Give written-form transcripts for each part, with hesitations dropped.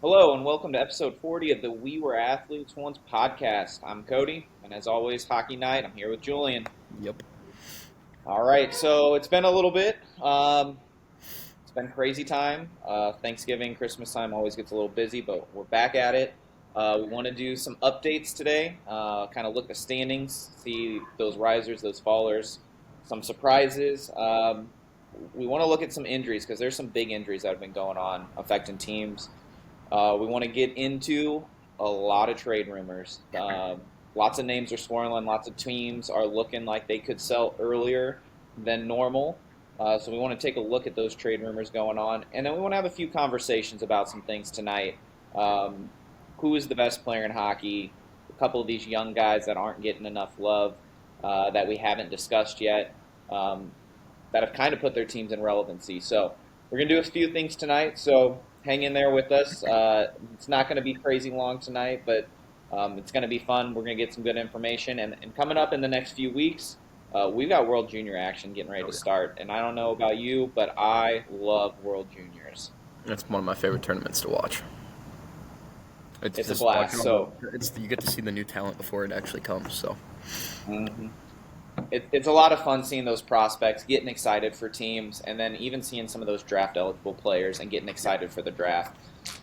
Hello and welcome to episode 40 of the We Were Athletes Once podcast. I'm Cody, and as always, hockey night. I'm here with Julian. Yep. All right, so it's been a little bit. It's been crazy time. Thanksgiving, Christmas time always gets a little busy, but we're back at it. We want to do some updates today, kind of look at the standings, see those risers, those fallers, some surprises. We want to look at some injuries because there's some big injuries that have been going on affecting teams. We want to get into a lot of trade rumors. Lots of names are swirling. Lots of teams are looking like they could sell earlier than normal. So we want to take a look at those trade rumors going on, and then we want to have a few conversations about some things tonight. Um, who is the best player in hockey? A couple of these young guys that aren't getting enough love that we haven't discussed yet, um, that have kind of put their teams in relevancy. So we're gonna do a few things tonight. So hang in there with us. It's not going to be crazy long tonight, but it's going to be fun. We're going to get some good information. And coming up in the next few weeks, we've got World Junior action getting ready Oh to yeah. start. And I don't know about you, but I love World Juniors. That's one of my favorite tournaments to watch. It's It's a just blast. watching all So it's you get to see the new talent before it actually comes. So mhm. It's a lot of fun seeing those prospects, getting excited for teams, and then even seeing some of those draft eligible players and getting excited for the draft.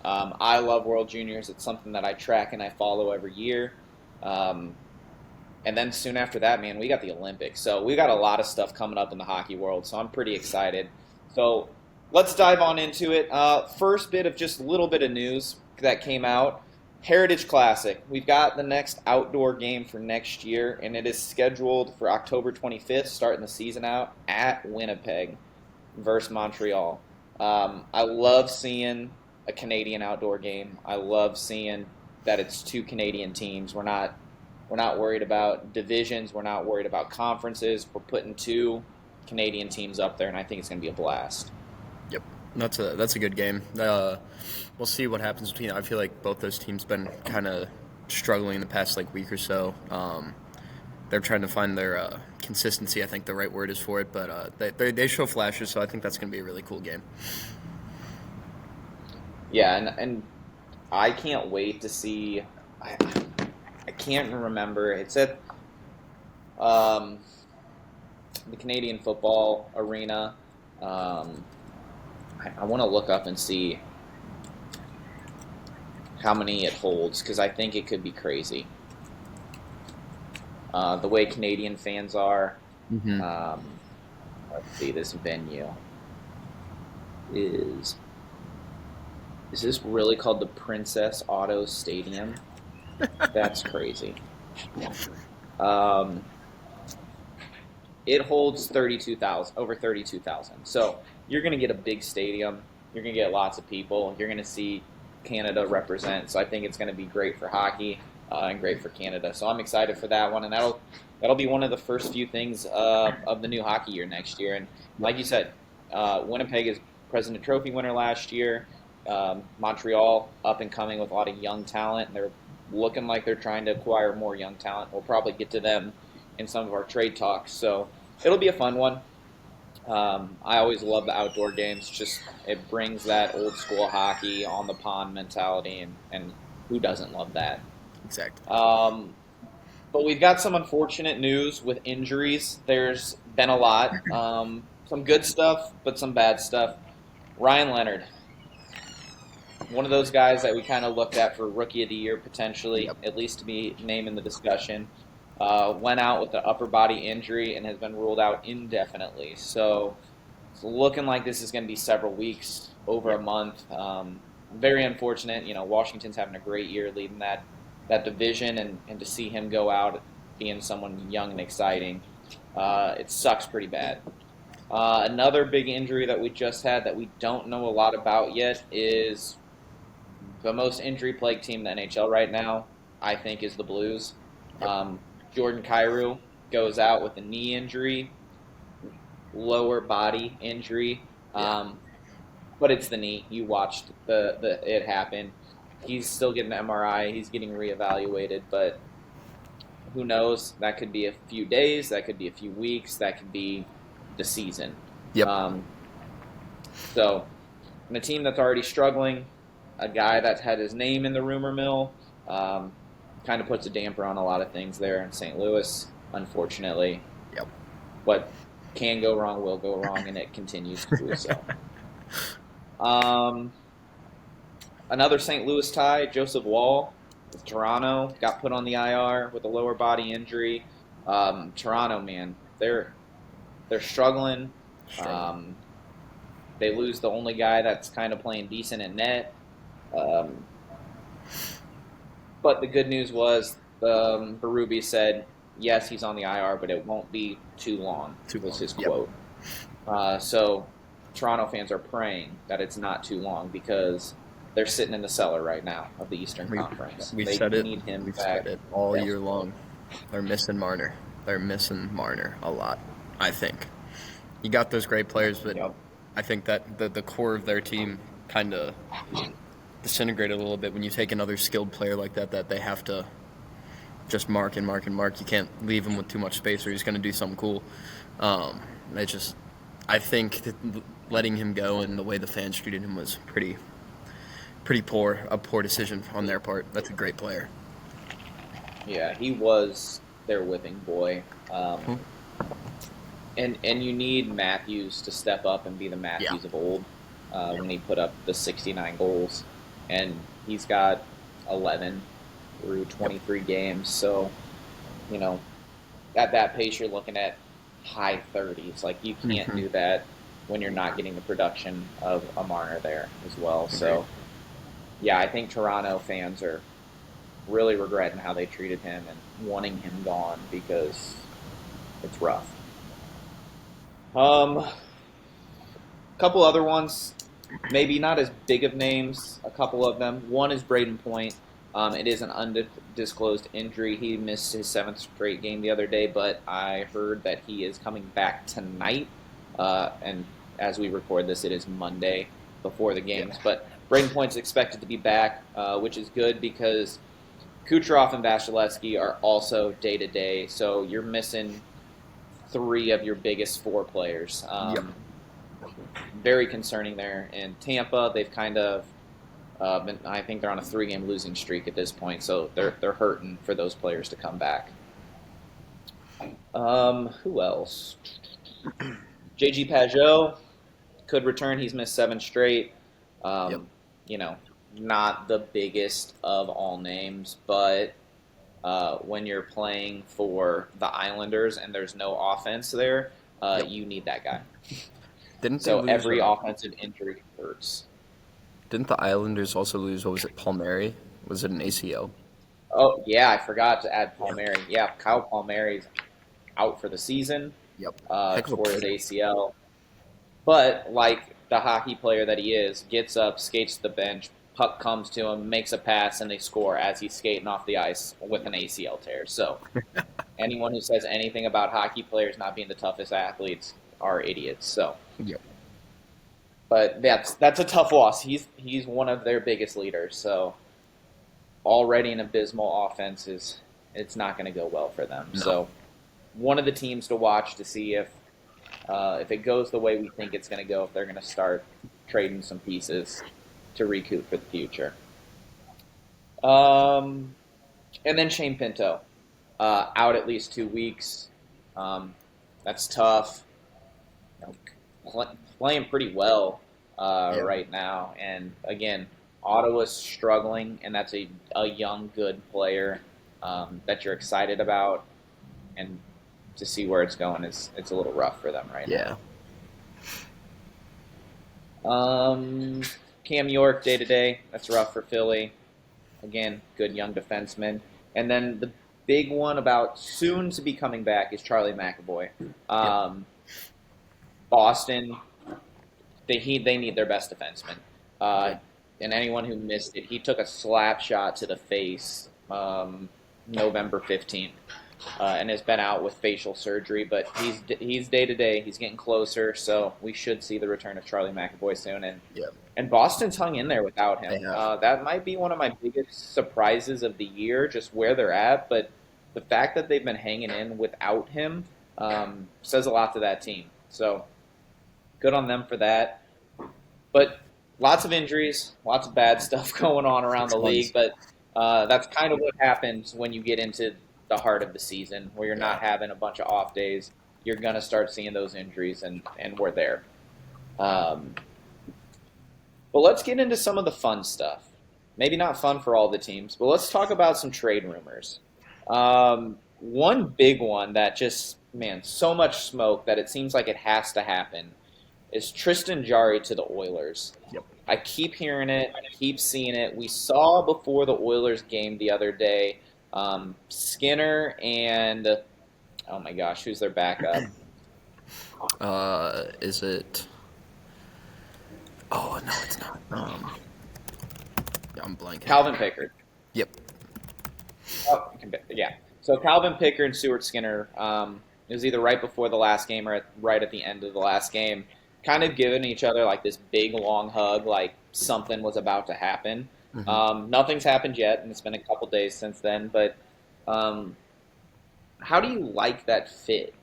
I love World Juniors. It's something that I track and I follow every year. Um, And then soon after that, man, we got the Olympics. So we got a lot of stuff coming up in the hockey world. So I'm pretty excited. So let's dive on into it. First bit of just a little bit of news that came out. Heritage Classic. We've got the next outdoor game for next year, and it is scheduled for October 25th, starting the season out at Winnipeg versus Montreal. I love seeing a Canadian outdoor game. I love seeing that it's two Canadian teams. We're not worried about divisions. We're not worried about conferences. We're putting two Canadian teams up there, and I think it's going to be a blast. yep, that's a good game. We'll see what happens between. I feel like both those teams been kind of struggling in the past like week or so. They're trying to find their consistency. I think the right word is for it, but they show flashes, so I think that's going to be a really cool game. Yeah, and I can't wait to see. I can't remember. It's at um, the Canadian Football Arena. Um, I want to look up and see how many it holds because I think it could be crazy. The way Canadian fans are. Mm-hmm. Um, let's see. This venue is is this really called the Princess Auto Stadium? That's crazy. Um, it holds 32,000, over 32,000. So you're going to get a big stadium. You're going to get lots of people. You're going to see Canada represent. So I think it's going to be great for hockey and great for Canada. So I'm excited for that one, and that'll be one of the first few things of the new hockey year next year. And like you said, Winnipeg is President Trophy winner last year. Montreal up and coming with a lot of young talent, and they're looking like they're trying to acquire more young talent. We'll probably get to them in some of our trade talks. So it'll be a fun one. I always love the outdoor games. Just it brings that old school hockey on the pond mentality, and who doesn't love that? Exactly. But we've got some unfortunate news with injuries. There's been a lot. Some good stuff, but some bad stuff. Ryan Leonard, one of those guys that we kind of looked at for rookie of the year potentially, Yep. at least to be named in the discussion, went out with an upper body injury and has been ruled out indefinitely. So it's looking like this is going to be several weeks, over a Yep. month. Very unfortunate. You know, Washington's having a great year leading that division, and to see him go out being someone young and exciting, it sucks pretty bad. Another big injury that we just had that we don't know a lot about yet is the most injury plagued team in the NHL right now, I think, is the Blues. Yep. Jordan Kyrou goes out with a knee injury, lower body injury, Yeah. but it's the knee. You watched the it happen. He's still getting an MRI. He's getting reevaluated, but who knows? That could be a few days. That could be a few weeks. That could be the season. Yep. Um, so, in a team that's already struggling, a guy that's had his name in the rumor mill. Um, kind of puts a damper on a lot of things there in St. Louis, unfortunately. Yep. What can go wrong will go wrong, and it continues to do so. Um, Another St. Louis tie, Joseph Wall with Toronto, got put on the IR with a lower body injury. Toronto, man, they're struggling. Struggling. Um, they lose the only guy that's kind of playing decent at net. Um, but the good news was Berube said, yes, he's on the IR, but it won't be too long, Too was long. his Yep. quote. So Toronto fans are praying that it's not too long because they're sitting in the cellar right now of the Eastern We Conference. we They said it. need him We've back. said it all Yep. year long. They're missing Marner. They're missing Marner a lot. I think you got those great players, but Yep. I think that the core of their team kind of disintegrated a little bit when you take another skilled player like that they have to just mark and mark and mark. You can't leave him with too much space or he's going to do something cool. It just, I think that letting him go and the way the fans treated him was pretty poor, a poor decision on their part. That's a great player. Yeah, he was their whipping boy. Hmm. And you need Matthews to step up and be the Yeah. Matthews of old when he put up the 69 goals. And he's got 11 through Yep. 23 games. So, you know, at that pace, you're looking at high 30s. Like, you can't Mm-hmm. do that when you're not getting the production of a Marner there as well. Agreed. So, yeah, I think Toronto fans are really regretting how they treated him and wanting him gone because it's rough. A couple other ones, maybe not as big of names. A couple of them. One is Braden Point. It is an undisclosed injury. He missed his seventh straight game the other day, but I heard that he is coming back tonight. And as we record this, it is Monday before the Yeah. games. But Braden Point's expected to be back, which is good because Kucherov and Vasilevsky are also day to day. So you're missing three of your biggest four players. Yep. Very concerning there in Tampa. They've kind of I think they're on a three-game losing streak at this point, so they're hurting for those players to come back. Who else? JG Pajot could return. He's missed seven straight. Yep. Um, you know, not the biggest of all names, but when you're playing for the Islanders and there's no offense there, Yep. you need that guy. Didn't they So lose? every offensive injury hurts. Didn't the Islanders also lose? What was it? Palmieri? Was it an ACL? Oh yeah, I forgot to add Palmieri. Yeah, Kyle Palmieri's out for the season. Yep. Heck of a Tore his player. ACL. But like the hockey player that he is, gets up, skates to the bench, puck comes to him, makes a pass, and they score as he's skating off the ice with an ACL tear. So anyone who says anything about hockey players not being the toughest athletes are idiots. So, Yep. but that's a tough loss. He's one of their biggest leaders. So already an abysmal offense is it's not going to go well for them. No. So one of the teams to watch to see if it goes the way we think it's going to go, if they're going to start trading some pieces to recoup for the future. Um, and then Shane Pinto, out at least 2 weeks. That's tough. You know, playing pretty well Yeah. right now. And again, Ottawa's struggling, and that's a young, good player that you're excited about. And to see where it's going is it's a little rough for them right Yeah. now. Cam York day to day, that's rough for Philly. Again, good young defenseman. And then the big one about soon to be coming back is Charlie McAvoy. Yep. Boston, they need their best defenseman. Agreed. And anyone who missed it, he took a slap shot to the face November 15th. And has been out with facial surgery, but he's day to day. He's getting closer, so we should see the return of Charlie McAvoy soon. Yep. And Boston's hung in there without They him. have. That might be one of my biggest surprises of the year, just where they're at. But the fact that they've been hanging in without him says a lot to that team. So good on them for that. But lots of injuries, lots of bad stuff going on around the league, Tons. but that's kind of what happens when you get into the heart of the season, where you're not Yeah. having a bunch of off days. You're gonna start seeing those injuries, and we're there. Um, but let's get into some of the fun stuff. Maybe not fun for all the teams, but let's talk about some trade rumors. One big one that just, man, so much smoke that it seems like it has to happen is Tristan Jari to the Oilers. Yep. I keep hearing it, keep seeing it. We saw before the Oilers game the other day, Skinner and, oh my gosh, who's their backup? Is it? Oh no, it's not. I'm blanking. Calvin Pickard. Yep. Oh, yeah. So Calvin Pickard and Stuart Skinner, it was either right before the last game or right at the end of the last game, kind of giving each other like this big long hug, like something was about to happen. Hmm. Nothing's happened yet, and it's been a couple days since then. But um, how do you like that fit?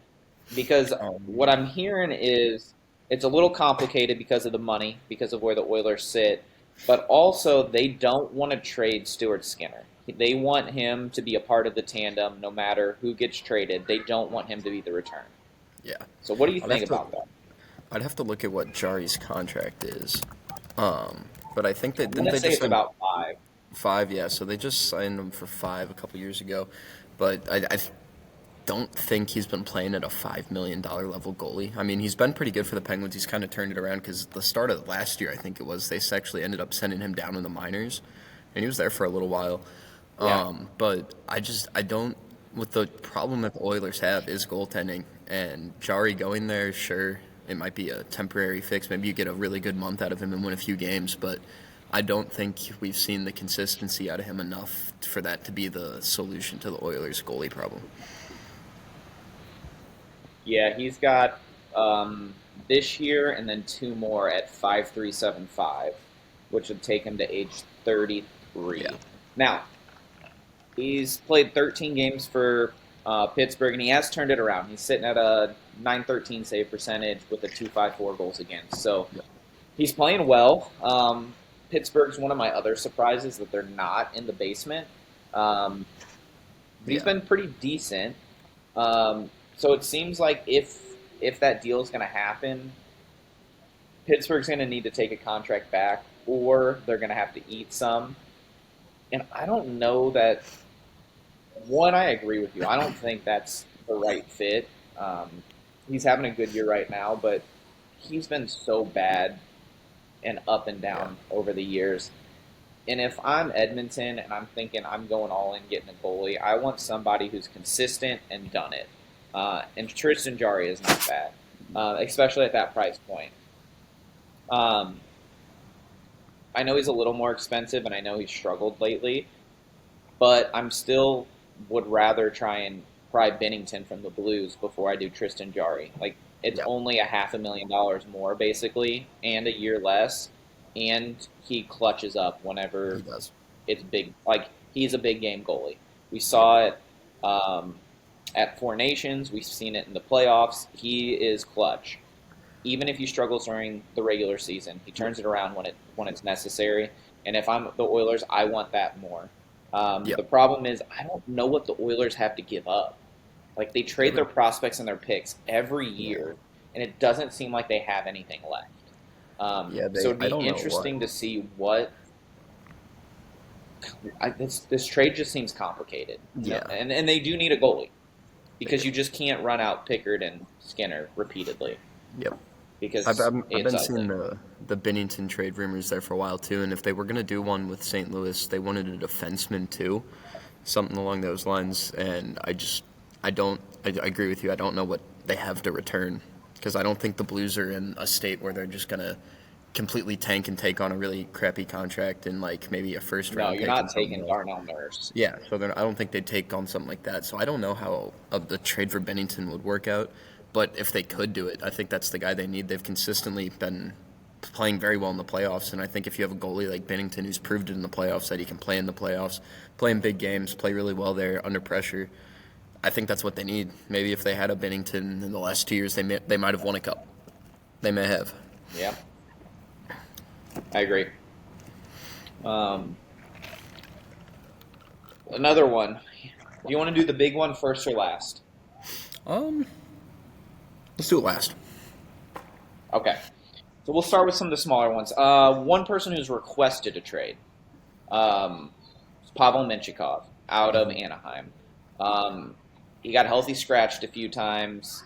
Because what I'm hearing is it's a little complicated because of the money, because of where the Oilers sit, but also they don't want to trade Stuart Skinner. They want him to be a part of the tandem no matter who gets traded. They don't want him to be the return. Yeah. So what do you I'd think have to. about that? I'd have to look at what Jari's contract is. But I think I'm that going didn't to they say just it's sign about five. 5? Yeah. So they just signed him for 5 a couple years ago. But I don't think he's been playing at a $5 million level goalie. I mean, he's been pretty good for the Penguins. He's kind of turned it around because the start of last year, I think it was, they actually ended up sending him down in the minors, and he was there for a little while. Yeah. But I don't. What the problem that the Oilers have is goaltending, and Jari going there, sure, it might be a temporary fix. Maybe you get a really good month out of him and win a few games, but I don't think we've seen the consistency out of him enough for that to be the solution to the Oilers' goalie problem. Yeah, he's got this year and then two more at 5.375, which would take him to age Yeah. 33. Now, he's played 13 games for Pittsburgh, and he has turned it around. He's sitting at a 913 save percentage with a 254 goals against. So he's playing well. Pittsburgh's one of my other surprises that they're not in the basement. Um, but he's Yeah. been pretty decent. So it seems like if that deal is going to happen, Pittsburgh's going to need to take a contract back, or they're going to have to eat some. And I don't know that. One, I agree with you. I don't think that's the right fit. He's having a good year right now, but he's been so bad and up and Yeah. down over the years. And if I'm Edmonton and I'm thinking I'm going all in getting a goalie, I want somebody who's consistent and done it. And Tristan Jari is not bad, especially at that price point. Um, I know he's a little more expensive, and I know he's struggled lately, but I'm still would rather try Bennington from the Blues before I do Tristan Jari. Like it's Yeah. only a $500,000 more basically, and a year less, and he clutches up He whenever does. it's big. Like he's a big game goalie. We Yep. saw it um, at Four Nations. We've seen it in the playoffs. He is clutch. Even if he struggles during the regular season, he turns it around when it's necessary. And if I'm the Oilers, I want that more. Yep. The problem is I don't know what the Oilers have to give up. Like they They trade their would. prospects and their picks every Yeah. year, and it doesn't seem like they have anything left. Yeah. So They. it'd I be don't know what. interesting to see what this trade just seems complicated. No, Yeah. and they do need a goalie They because do. you just can't run out Pickard and Skinner repeatedly Yep. because I've it's been seeing ugly. the Bennington trade rumors there for a while too, and if they were gonna do one with St. Louis, they wanted a defenseman too, something along those lines. And I don't I agree with you. I don't know what they have to return because I don't think the Blues are in a state where they're just gonna completely tank and take on a really crappy contract and like maybe a first No, round you're pick not and something taking else. Darnell Nurse. Yeah, so I don't think they'd take on something like that. So I don't know how the trade for Bennington would work out. But if they could do it, I think that's the guy they need. They've consistently been playing very well in the playoffs, and I think if you have a goalie like Bennington who's proved it in the playoffs that he can play in the playoffs, play in big games, play really well there under pressure, I think that's what they need. Maybe if they had a Bennington in the last 2 years, they might have won a cup. They may have. Yeah. I agree. Um, Another one. Do you want to do the big one first or last? Um, let's do it last. Okay. So we'll start with some of the smaller ones. One person who's requested a trade, is Pavel Menchikov out of Mhm. Anaheim. Um, he got healthy scratched a few times.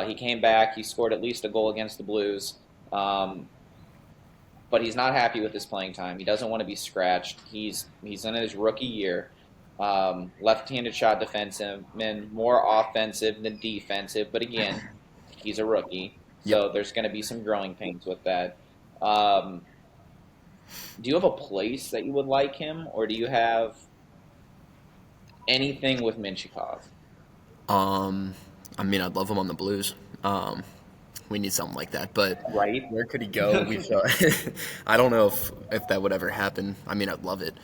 He came back. He scored at least a goal against the Blues. Um, but he's not happy with his playing time. He doesn't want to be scratched. He's in his rookie year. Left-handed shot defenseman, more offensive than defensive. But again, he's a rookie, Yep. so there's going to be some growing pains with that. Um, do you have a place that you would like him, or do you have anything with Minchikov? Um, I mean, I'd love him on the Blues. We need something like that, but Right? where could he go? I don't know if that would ever happen. I mean, I'd love it,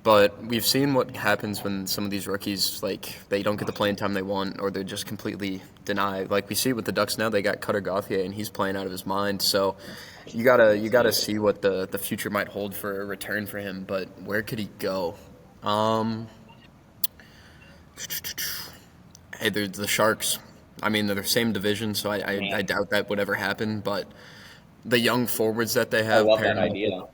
but we've seen what happens when some of these rookies they don't get the playing time they want, or they're just completely denied. Like we see with the Ducks now, they got Cutter Gauthier, and he's playing out of his mind. So you gotta see what the future might hold for a return for him. But where could he go? Um, Hey, they're the Sharks. I mean, they're the same division, so I Man, doubt that would ever happen. But the young forwards that they I have, love that idea.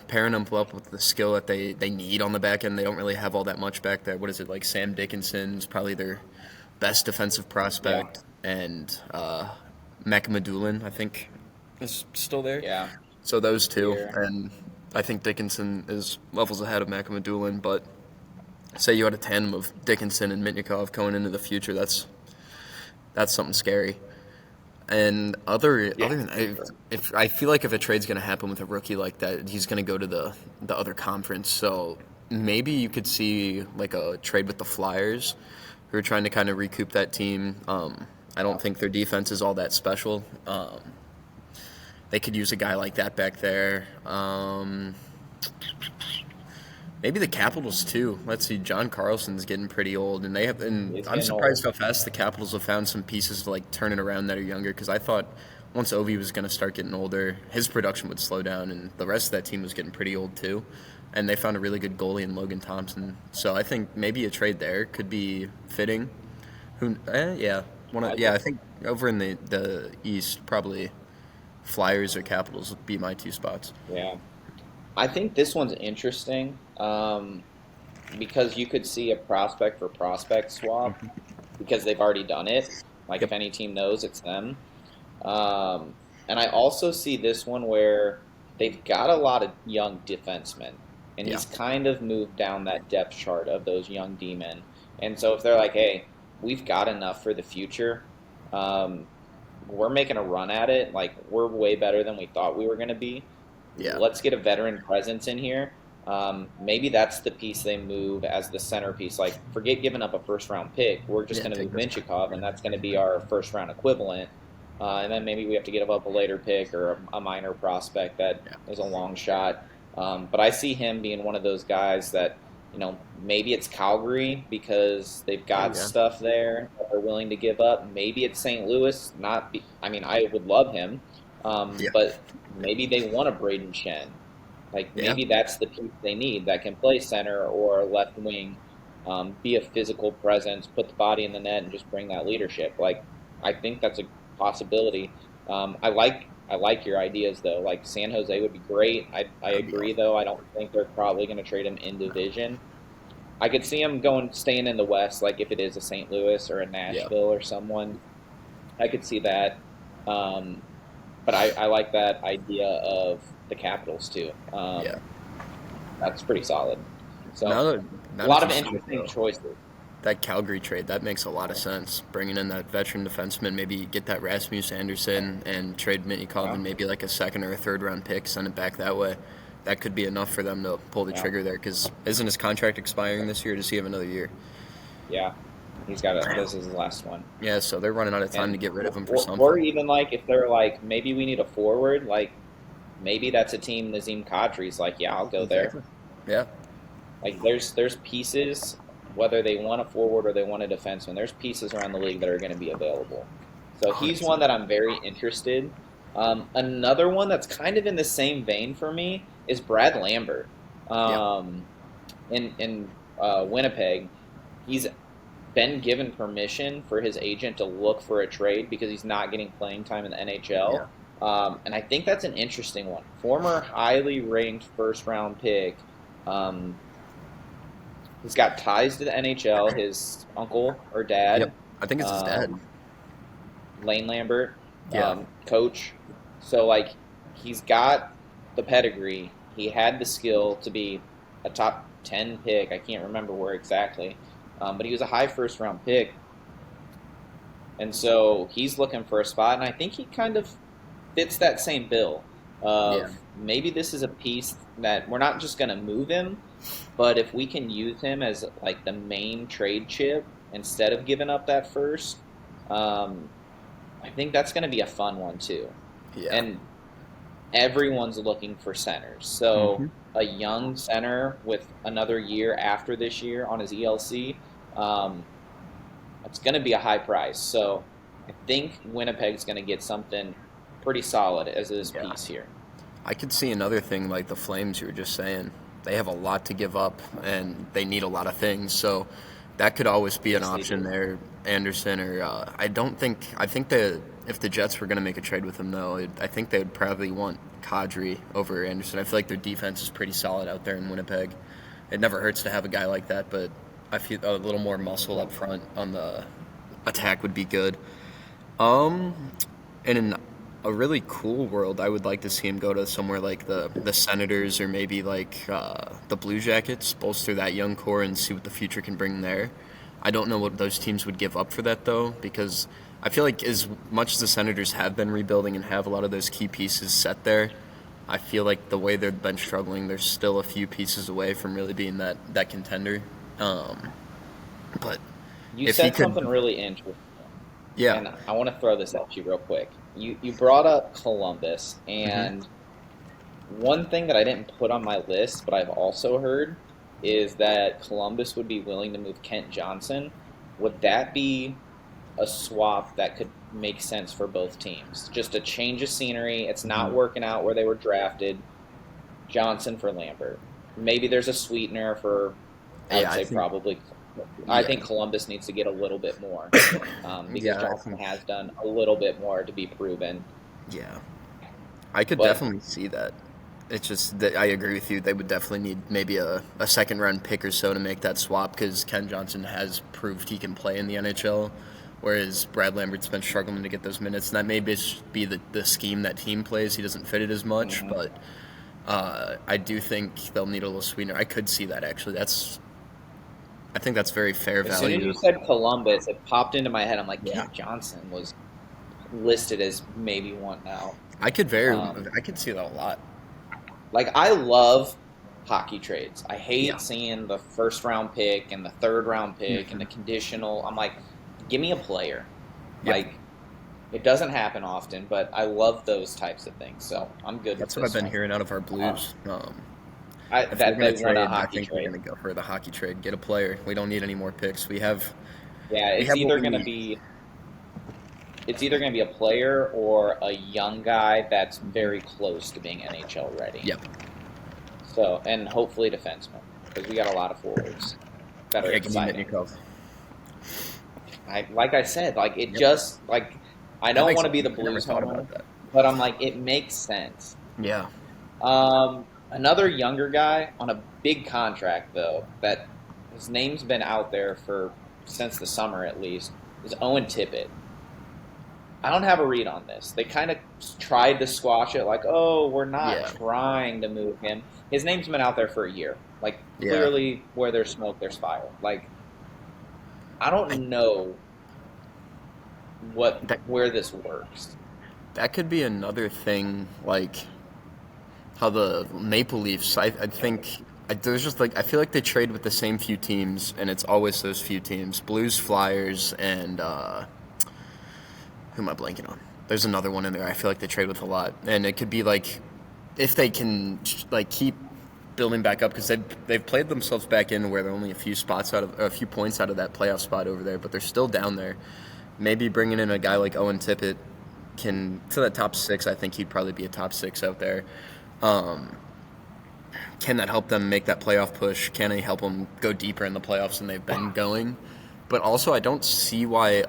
pairing them up with the skill that they need on the back end. They don't really have all that much back there. What is it, like Sam Dickinson's probably their best defensive Yeah, prospect, and Macamadulin, I think, is still there. yeah. So those two, Here, and I think Dickinson is levels ahead of Macamadulin. But say you had a tandem of Dickinson and Mitnikov going into the future, that's something scary. And yeah, other than if I feel like if a trade's going to happen with a rookie like that, he's going to go to the other conference. So maybe you could see like a trade with the Flyers, who are trying to kind of recoup that team. I don't think their defense is all that special. They could use a guy like that back there. Maybe the Capitals too. Let's see, John Carlson's getting pretty old, and it's I'm getting old. surprised how fast the Capitals have found some pieces to like turn it around that are younger. Because I thought once Ovi was going to start getting older, his production would slow down, and the rest of that team was getting pretty old too. And they found a really good goalie in Logan Thompson. So I think maybe a trade there could be fitting. Yeah, I I think over in the East, probably Flyers or Capitals would be my two spots. Yeah. I think this one's interesting, because you could see a prospect for prospect swap because they've already done it. Like if Yep. any team knows, it's them. Um, and I also see this one where they've got a lot of young defensemen, and Yeah. he's kind of moved down that depth chart of those young D-men. And so if they're like, hey, we've got enough for the future, um, we're making a run at it. Like we're way better than we thought we were going to be. Yeah. Let's get a veteran presence in here. Maybe that's the piece they move as the centerpiece. Like, forget giving up a first round pick. We're just Yeah. going to Take move this. Minchikov, and that's going to be our first round equivalent. And then maybe we have to give up a later pick or a minor prospect that Yeah. is a long shot. But I see him being one of those guys that, maybe it's Calgary because they've Oh got yeah. stuff there that they're willing to give up. Maybe it's St. Louis. I mean, I would love him, Yeah. but maybe they want a Braden Shen. Like Yeah. maybe that's the piece they need that can play center or left wing, be a physical presence, put the body in the net, and just bring that leadership. Like I think that's a possibility. I like your ideas though. Like San Jose would be great. I That would be agree awesome. though. I don't think they're probably going to trade him in division. I could see him staying in the West, like if it is a St. Louis or a Yeah. Nashville or someone. I could see that. Um, but I like that idea of the Capitals too. Yeah. That's pretty solid. Now So that a now lot that of you say it, interesting though, choices. that Calgary trade that makes a lot of sense. Bringing in that veteran defenseman, maybe get that Rasmus Anderson and trade Mitnikov Yeah, and maybe like a second or a third round pick, send it back that way. That could be enough for them to pull the yeah, trigger there. Because isn't his contract expiring this year? Or does he have another year? yeah. He's got a. This is his last one. Yeah. So they're running out of time to And get rid of him for or something. even like if they're like maybe we need a forward, like maybe that's a team Nazim Kadri's like, yeah, I'll go there. Exactly. Yeah. Like there's pieces, whether they want a forward or they want a defenseman, there's pieces around the league that are going to be available. So he's one 100%. that I'm very interested. Another one that's kind of in the same vein for me is Brad Lambert. Yeah. Um, in Winnipeg, he's been given permission for his agent to look for a trade because he's not getting playing time in the Yeah. NHL. And I think that's an interesting one. Former highly ranked first round pick. Um, he's got ties to the NHL. His uncle or Yep. dad, I think it's his dad. um, Lane Lambert, Yeah. coach. So like he's got the pedigree. He had the skill to be a top 10 pick. I can't remember where exactly, but he was a high first round pick, and so he's looking for a spot. And I think he kind of fits that same bill Yeah. of maybe this is a piece that we're not just going to move him, but if we can use him as like the main trade chip instead of giving up that first, um, I think that's going to be a fun one too. Yeah. And everyone's looking for centers. So Hmm. a young center with another year after this year on his ELC, um, it's going to be a high price. So I think Winnipeg's going to get something pretty solid as this Yeah. piece here. I could see another thing like the Flames you were just saying. They have a lot to give up and they need a lot of things. So that could always be an Yes, they option do. there. Anderson or I think that if the Jets were going to make a trade with him though, I think they would probably want Kadri over Anderson. I feel like their defense is pretty solid out there in Winnipeg. It never hurts to have a guy like that, but I feel a little more muscle up front on the attack would be good. Um, and in a really cool world, I would like to see him go to somewhere like the Senators or maybe like the Blue Jackets, bolster that young core and see what the future can bring there. I don't know what those teams would give up for that though, because I feel like as much as the Senators have been rebuilding and have a lot of those key pieces set there, I feel like the way they've been struggling, they're still a few pieces away from really being that contender. Um, but You if he said could, something really interesting, yeah. and I want to throw this at you real quick. You brought up Columbus, Hmm. and one thing that I didn't put on my list, but I've also heard, is that Columbus would be willing to move Kent Johnson. Would that be a swap that could make sense for both teams? Just a change of scenery. It's not working out where they were drafted. Johnson for Lambert. Maybe there's a sweetener for, I would Yeah, I say think, probably. I yeah, think Columbus needs to get a little bit more because yeah, I Johnson think, has done a little bit more to be proven. yeah. I could But definitely see that. It's just that I agree with you. They would definitely need maybe a second round pick or so to make that swap because Ken Johnson has proved he can play in the NHL, whereas Brad Lambert's been struggling to get those minutes. And that may be the scheme that team plays. He doesn't fit it as much, mhm. but I do think they'll need a little sweetener. I could see that actually. I think that's very fair As soon as you value. said Columbus, it popped into my head. I'm like, Yeah, Kent Johnson was listed as maybe one now. Um, I could see that a lot. like I love hockey trades. I Yeah. hate seeing the first round pick and the third round pick and Hmm. the conditional. I'm like, give me a player. Yep. Like it doesn't happen often, but I love those types of things. So I'm good with That's what I've this been one. hearing out of our Uh, Blues. If they're that going they to want a trade, I hockey think they're trade. going to go for the hockey trade. Get a player. We don't need any more picks. Yeah, We have what we need. it's either going to be a player or a young guy that's very close to being NHL ready. Yep. So and hopefully defenseman because we got a lot of forwards that are Yeah, give me exciting. Mitnikov. I like I said, like it Yep. just like I That don't makes want to sense. be the I never Blues thought homer, about that. but I'm like it makes sense. Yeah. Another younger guy on a big contract though that his name's been out there for since the summer at least is Owen Tippett. I don't have a read on this. They kind of tried to squash it, like, oh, we're not Yeah. trying to move him. His name's been out there for a year. Like, Yeah. clearly, where there's smoke, there's fire. Like, I I, don't know that where this works. that could be another thing, like how the Maple Leafs. I think there's just like I feel like they trade with the same few teams, and it's always those few teams: Blues, Flyers, and who am I blanking on? There's another one in there. I feel like they trade with a lot, and it could be like if they can like keep building back up because they've played themselves back in where they're only a few points out of that playoff spot over there, but they're still down there. Maybe bringing in a guy like Owen Tippett can to that top six. I think he'd probably be a top six out there. Um, can that help them make that playoff push? Can it help them go deeper in the playoffs than they've been going? But also, I don't see why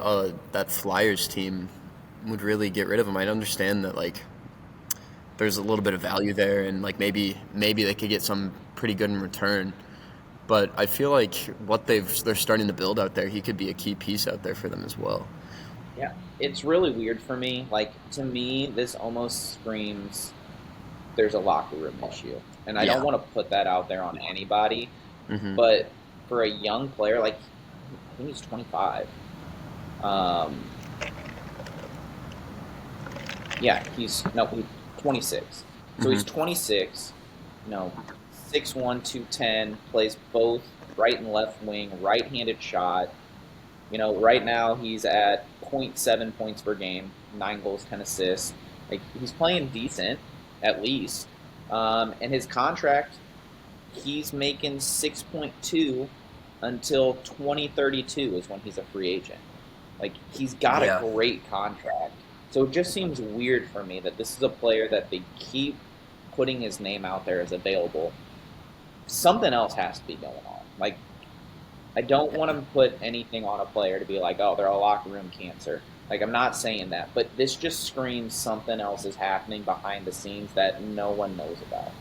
that Flyers team would really get rid of him. I understand that like there's a little bit of value there, and like maybe they could get some pretty good in return. But I feel like what they're starting to build out there, he could be a key piece out there for them as well. Yeah, it's really weird for me. Like, to me, this almost screams there's a locker room issue. And I don't Yeah. want to put that out there on anybody, Hmm. but for a young player, like, I think he's 25. Um, yeah, he's 26. So Hmm. he's 26, you know, 6'1", 210, plays both right and left wing, right-handed shot. You know, right now he's at .7 points per game, 9 goals, 10 assists. Like, he's playing decent, at least. And his contract, he's making 6.2 until 2032 is when he's a free agent. Like, he's got a Yeah. great contract. So it just seems weird for me that this is a player that they keep putting his name out there as available. Something else has to be going on. Like, I don't want to put anything on a player to be like, oh, they're a locker room cancer. Like, I'm not saying that, but this just screams something else is happening behind the scenes that no one knows about.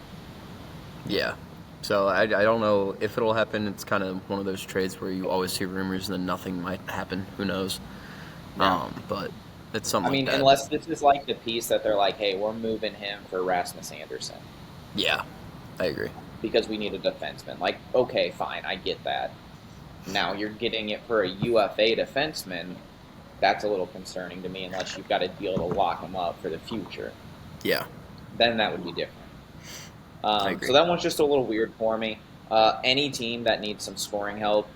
Yeah. So I don't know if it'll happen. It's kind of one of those trades where you always hear rumors and then nothing might happen. Who knows? Yeah. But it's I something like mean, that. unless this is like the piece that they're like, hey, we're moving him for Rasmus Anderson Yeah, I agree. because we need a defenseman. Like, okay, fine, I get that. Now you're getting it for a UFA defenseman. That's a little concerning to me unless you've got a deal to lock him up for the future. Yeah, Then that would be different. I So agree. that one's just a little weird for me. Any team that needs some scoring help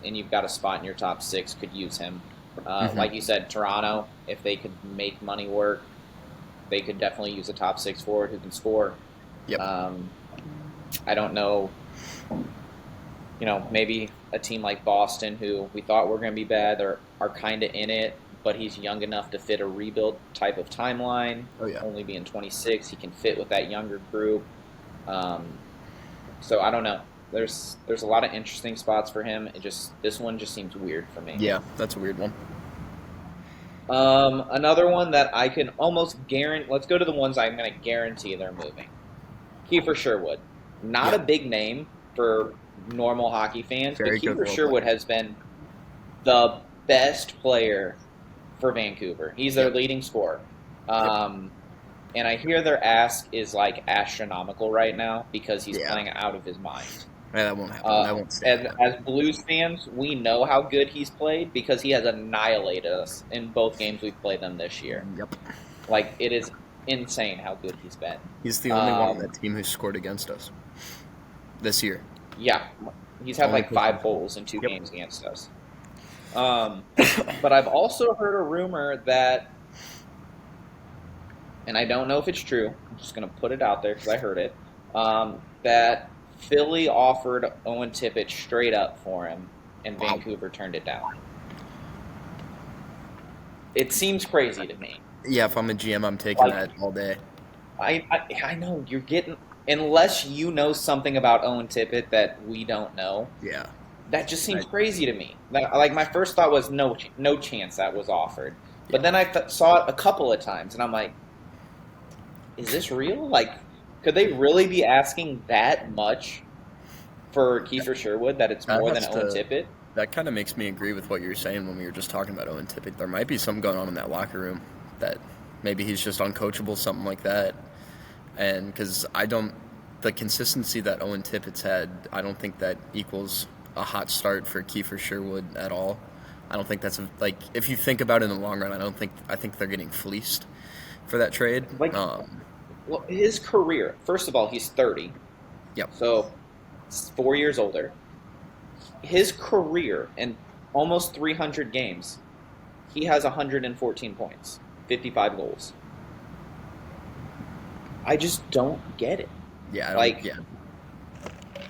and you've got a spot in your top six could use him. Hmm. Like you said, Toronto, if they could make money work, they could definitely use a top six forward who can score. Yep. Um, I don't know, maybe a team like Boston, who we thought were going to be bad, are kind of in it, but he's young enough to fit a rebuild type of timeline. Oh yeah. Only being 26, he can fit with that younger group. Um, so I don't know. There's a lot of interesting spots for him. This one just seems weird for me. Yeah, that's a weird one. Another one that I can almost guarantee. Let's go to the ones I'm going to guarantee they're moving. Kiefer Sherwood, not Yeah, a big name for normal hockey fans, but very good Kiefer role player. Sherwood has been the best player for Vancouver. He's their Yep. leading scorer. Yep. And I hear their ask is like astronomical right now because he's Yeah. playing out of his mind. Yeah, that won't happen. That won't stay. As Blues fans, we know how good he's played because he has annihilated us in both games we've played them this year. Yep. Like, it is insane how good he's been. He's the only one on Um, that team who scored against us this year. yeah, he's had Only like 5 person. goals in 2 Yep. games against us. But I've also heard a rumor that, and I don't know if it's true, I'm just going to put it out there because I heard it, that Philly offered Owen Tippett straight up for him, and Wow. Vancouver turned it down. It seems crazy to me. Yeah, if I'm a GM, I'm taking Like, that all day. I know you're getting, unless you know something about Owen Tippett that we don't know, Yeah. that just seems I, crazy to me. Like, my first thought was no chance that was offered. But yeah. then I saw it a couple of times, and I'm like, is this real? Like, could they really be asking that much for Kiefer Sherwood that it's That more than has Owen to. Tippett? That kind of makes me agree with what you were saying when we were just talking about Owen Tippett. There might be something going on in that locker room that maybe he's just uncoachable, something like that. And because the consistency that Owen Tippett's had, I don't think that equals a hot start for Kiefer Sherwood at all. I don't think that's if you think about it in the long run, I think they're getting fleeced for that trade. Like, well, his career, first of all, he's 30, Yep. so 4 years older. His career in almost 300 games, he has 114 points, 55 goals. I just don't get it. Yeah. I don't. Like, Yeah.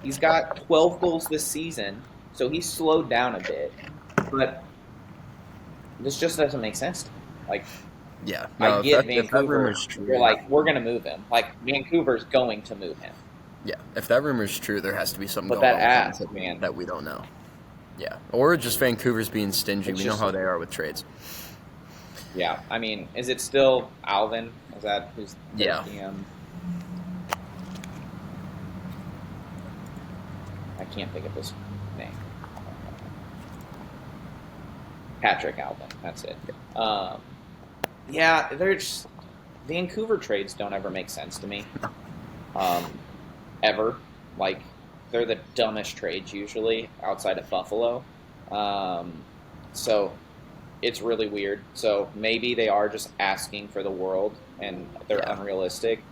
he's got 12 goals this season, so he's slowed down a bit. But this just doesn't make sense to me. Like, Yeah. I No, get if that Vancouver. rumor's You're true. like, we're going to move him. Like, Vancouver's going to move him. Yeah, if that rumor is true, there has to be something But going that on with ask, Hamilton man, that we don't know. Yeah, or just Vancouver's being stingy. it's We know just how they are with trades. yeah. I mean, is it still Alvin? Is that who's their Yeah. GM? I can't think of his name. Patrick Alvin. That's it. Um, yeah, there's Vancouver trades don't ever make sense to me. Um, ever. Like they're the dumbest trades usually outside of Buffalo. Um, so it's really weird. So maybe they are just asking for the world and they're Yeah. unrealistic.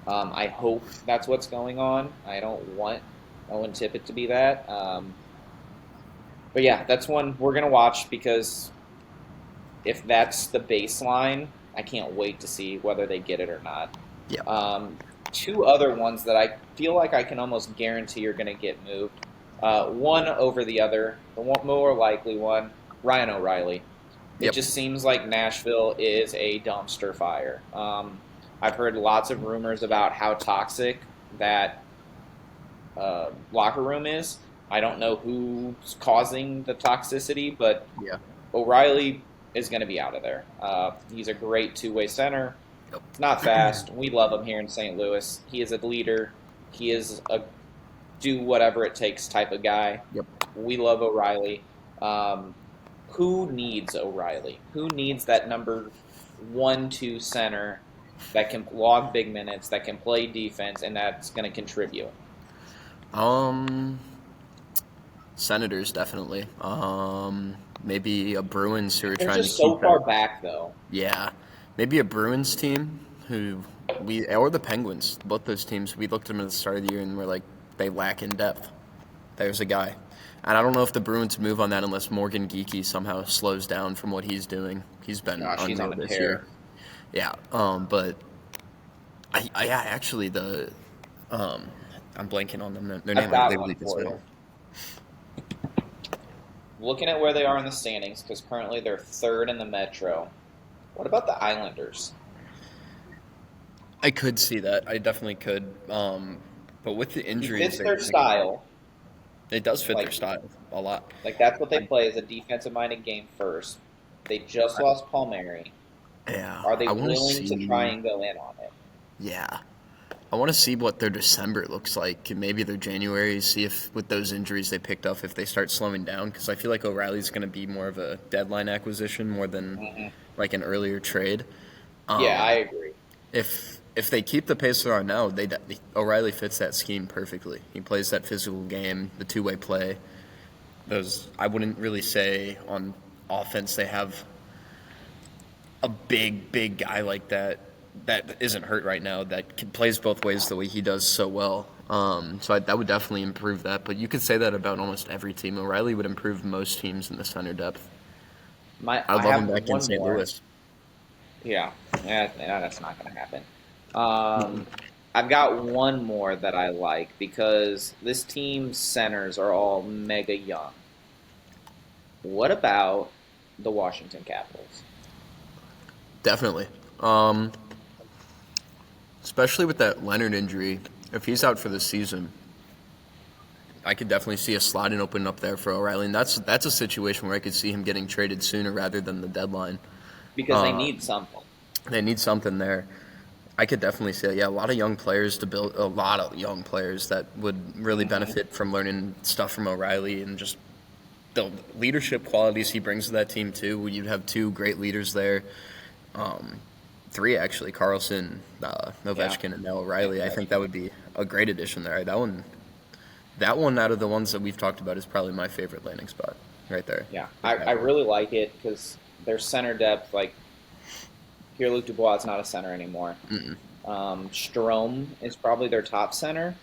I hope that's what's going on. I don't want Owen Tippett to be that. But yeah, that's one we're gonna watch because if that's the baseline, I can't wait to see whether they get it or not. Yeah. Um, Two other ones that I feel like I can almost guarantee are going to get moved. One over the other, the one, more likely one, Ryan O'Reilly. It Yep. just seems like Nashville is a dumpster fire. I've heard lots of rumors about how toxic that locker room is. I don't know who's causing the toxicity, but Yeah. O'Reilly is going to be out of there. He's a great two-way center. Yep. He's not fast. We love him here in St. Louis. He is a leader. He is a do whatever it takes type of guy. Yep. We love O'Reilly. Um, who needs O'Reilly? Who needs that number 1-2 center that can log big minutes, that can play defense, and that's going to contribute? Um, Senators definitely. Maybe a Bruins who are They're trying to just so keep that. far back, though. Yeah, maybe a Bruins team who or the Penguins. Both those teams, we looked at them at the start of the year and we're like, they lack in depth. There's a guy, and I don't know if the Bruins move on that unless Morgan Geekie somehow slows down from what he's doing. He's been Gosh, he's unreal on a this year. tear. Yeah, but yeah, actually the um, I'm blanking on them. Their I've name like got literally one just for fell. you. Looking at where they are in the standings, because currently they're third in the Metro. What about the Islanders? I could see that. I definitely could. But with the He injuries, fits their style. it does fit their Like, style a lot. that's what they I, play as a defensive-minded game first. They just I, lost Paul Mary. yeah, Are they I want to willing to try see. and go in on it? Yeah, I want to see what their December looks like, and maybe their January. See if with those injuries they picked up, if they start slowing down. Because I feel like O'Reilly's going to be more of a deadline acquisition more than Hmm. like an earlier trade. Yeah, I Um, agree. if they keep the pace they're on now, O'Reilly fits that scheme perfectly. He plays that physical game, the two-way play. Those I wouldn't really say on offense they have a big guy like that isn't hurt right now that plays both ways the way he does so well. That would definitely improve that. But you could say that about almost every team. O'Reilly would improve most teams in the center depth. I I would love him have back in one St. more. Louis. Yeah, that's not going to happen. Um, I've got one more that I like because this team's centers are all mega young. What about the Washington Capitals? Definitely. Um, Especially with that Leonard injury. If he's out for the season, I could definitely see a slot in open up there for O'Reilly. And that's a situation where I could see him getting traded sooner rather than the deadline. Because they Uh, need something. they need something there. I could definitely see it. Yeah, a lot of young players to build, a lot of young players that would really Hmm. benefit from learning stuff from O'Reilly and just the leadership qualities he brings to that team too. You'd have two great leaders there. Um, Three actually, Carlson, Yeah, Ovechkin, and now yeah, O'Reilly. I think that Ovechkin. would be a great addition there. That one out of the ones that we've talked about is probably my favorite landing spot right there. Yeah, The I Capitals. really like it because their center depth, like Pierre-Luc Dubois, is not a center anymore. Mm-mm. Strome is probably their top center.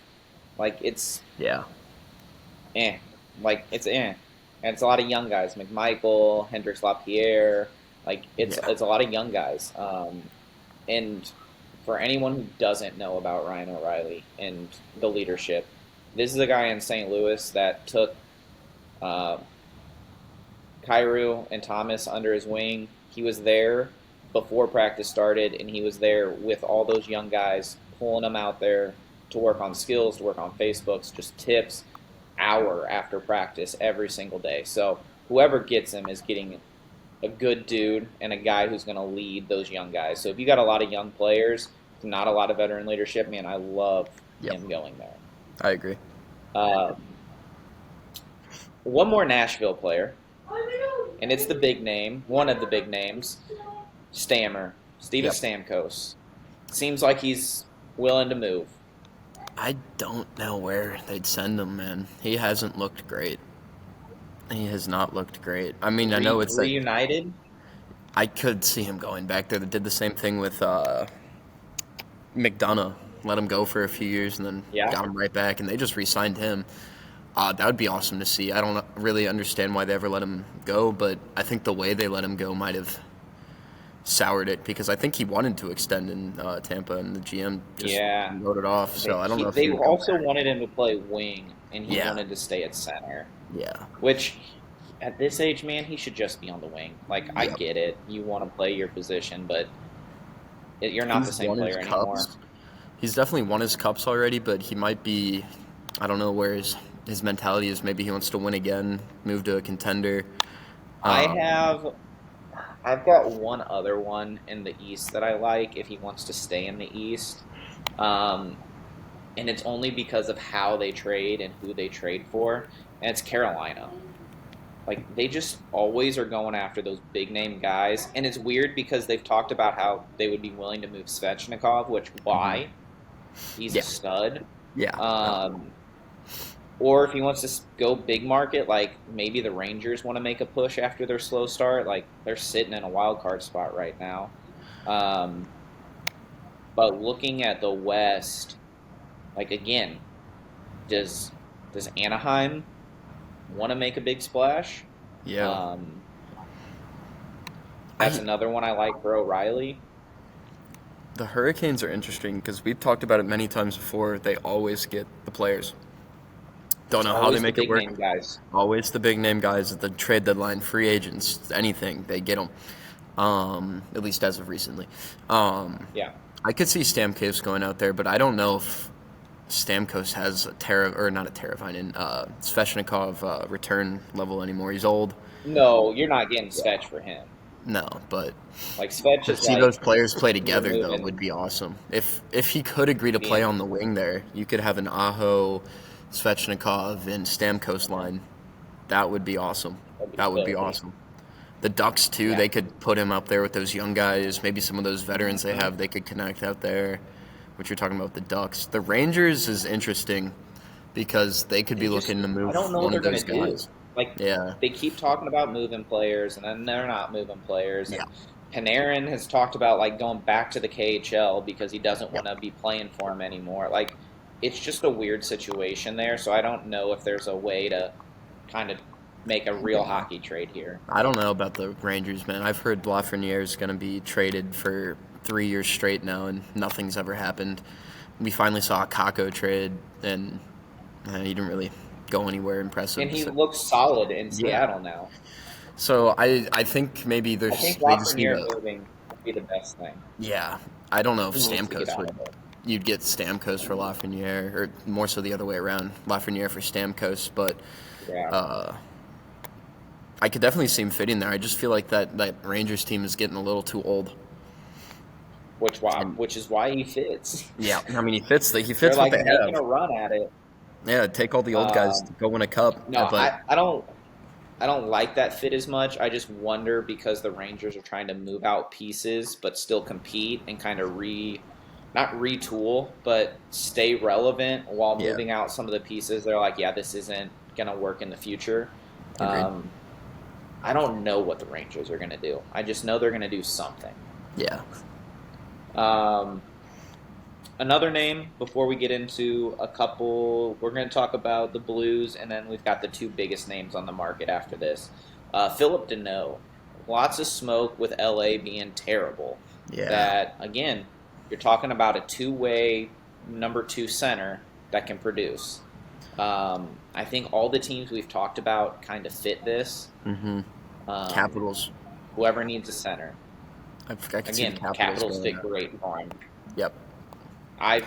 Like it's Yeah, eh, it's eh, and it's a lot of young guys. McMichael, Hendrix Lapierre, like yeah, it's a lot of young guys. And for anyone who doesn't know about Ryan O'Reilly and the leadership, this is a guy in St. Louis that took uh, Kyrou and Thomas under his wing. He was there before practice started, and he was there with all those young guys, pulling them out there. to work on skills, to work on Facebooks, just tips, hour after practice every single day. So whoever gets him is getting a good dude and a guy who's going to lead those young guys. So if you got a lot of young players, not a lot of veteran leadership, man, I love Yep, him going there. I agree. Um, one more Nashville player, and it's the big name, one of the big names, Steven Yep. Stamkos. Seems like he's willing to move. I don't know where they'd send him, man. He hasn't looked great. He has not looked great. I mean, I know it's like Reunited. I could see him going back there. They did the same thing with McDonough. Let him go for a few years and then Yeah. got him right back, and they just re-signed him. That would be awesome to see. I don't really understand why they ever let him go, but I think the way they let him go might have soured it because I think he wanted to extend in Tampa, and the GM just Yeah. wrote it off. So I don't know if They he would go also back. wanted him to play wing, and he Yeah, wanted to stay at center. yeah, Which, at this age, man, he should just be on the wing. Like, I yep. get it. You want to play your position, but you're not the He's same won his player anymore. cups. He's definitely won his cups already, but he might be. I don't know where his mentality is. Maybe he wants to win again, move to a contender. I Um, have I've got one other one in the East that I like if he wants to stay in the East. Um, and it's only because of how they trade and who they trade for, and it's Carolina. Like they just always are going after those big name guys, and it's weird because they've talked about how they would be willing to move Svechnikov, which mhm. why? He's a Yeah, stud. yeah. Um, or if he wants to go big market, like maybe the Rangers want to make a push after their slow start. Like they're sitting in a wild card spot right now. Um, but looking at the West, like again, does does Anaheim want to make a big splash? Yeah. Um, that's I another one I like for O'Reilly. The Hurricanes are interesting because we've talked about it many times before. They always get the players. Don't It's know how they always the make it big work. name guys. Always the big name guys at the trade deadline, free agents, anything they get them. At least as of recently. Um, Yeah. I could see Stamkos going out there, but I don't know if Stamkos has or not a Teravainen, Sveshnikov return level anymore. He's old. No, you're not getting Yeah. Svetch for him. No, but Like Svetch to is see those like players play you're together though moving would be awesome. If he could agree to play being on the wing there, you could have an Aho, Svechnikov, and Stamkos line. That would be awesome. that'd be That would be filthy. awesome. The Ducks too, Yeah. they could put him up there with those young guys. Maybe some of those veterans they have, they could connect out there. What you're talking about, the Ducks. The Rangers is interesting because they could be They just looking to I move don't know what one they're of gonna those do. guys. Like Yeah, they keep talking about moving players, and then they're not moving players. yeah, And Panarin has talked about like going back to the KHL because he doesn't yep. want to be playing for him anymore. Like it's just a weird situation there. So I don't know if there's a way to kind of make a real Yeah. hockey trade here. I don't know about the Rangers, man. I've heard Lafreniere is going to be traded for 3 years straight now, and nothing's ever happened. We finally saw a Kako trade, and he didn't really go anywhere And impressive. he So, looks solid in yeah. Seattle now. So I think maybe I think they just need Lafreniere a moving would be the best thing. yeah. I don't know if He needs to get Stamkos out would. of there. You'd get Stamkos for Lafreniere, or more so the other way around, Lafreniere for Stamkos. But Yeah. uh, I could definitely see him fitting there. I just feel like that Rangers team is getting a little too old. And Which is why he fits. yeah, I mean he They're fits what like they making have. a run at it. Yeah, take all the old guys to Um, go win a cup. no, But I don't like that fit as much. I just wonder because the Rangers are trying to move out pieces but still compete and kind of not retool, but stay relevant while yeah, moving out some of the pieces. They're like, yeah, this isn't gonna work in the future. agreed. Um, I don't know what the Rangers are gonna do. I just know they're gonna do something. Yeah, Um, Another name before we get into a couple, we're going to talk about the Blues, and then we've got the two biggest names on the market after this. Philip Deneau. Lots of smoke with LA being terrible. yeah. That, again, you're talking about a two-way number two center that can produce. I think all the teams we've talked about kind of fit this. Mm-hmm. Um, Capitals. Whoever needs a center. I could see the Again, Capitals Capitals going fit there. great for him. Yep. I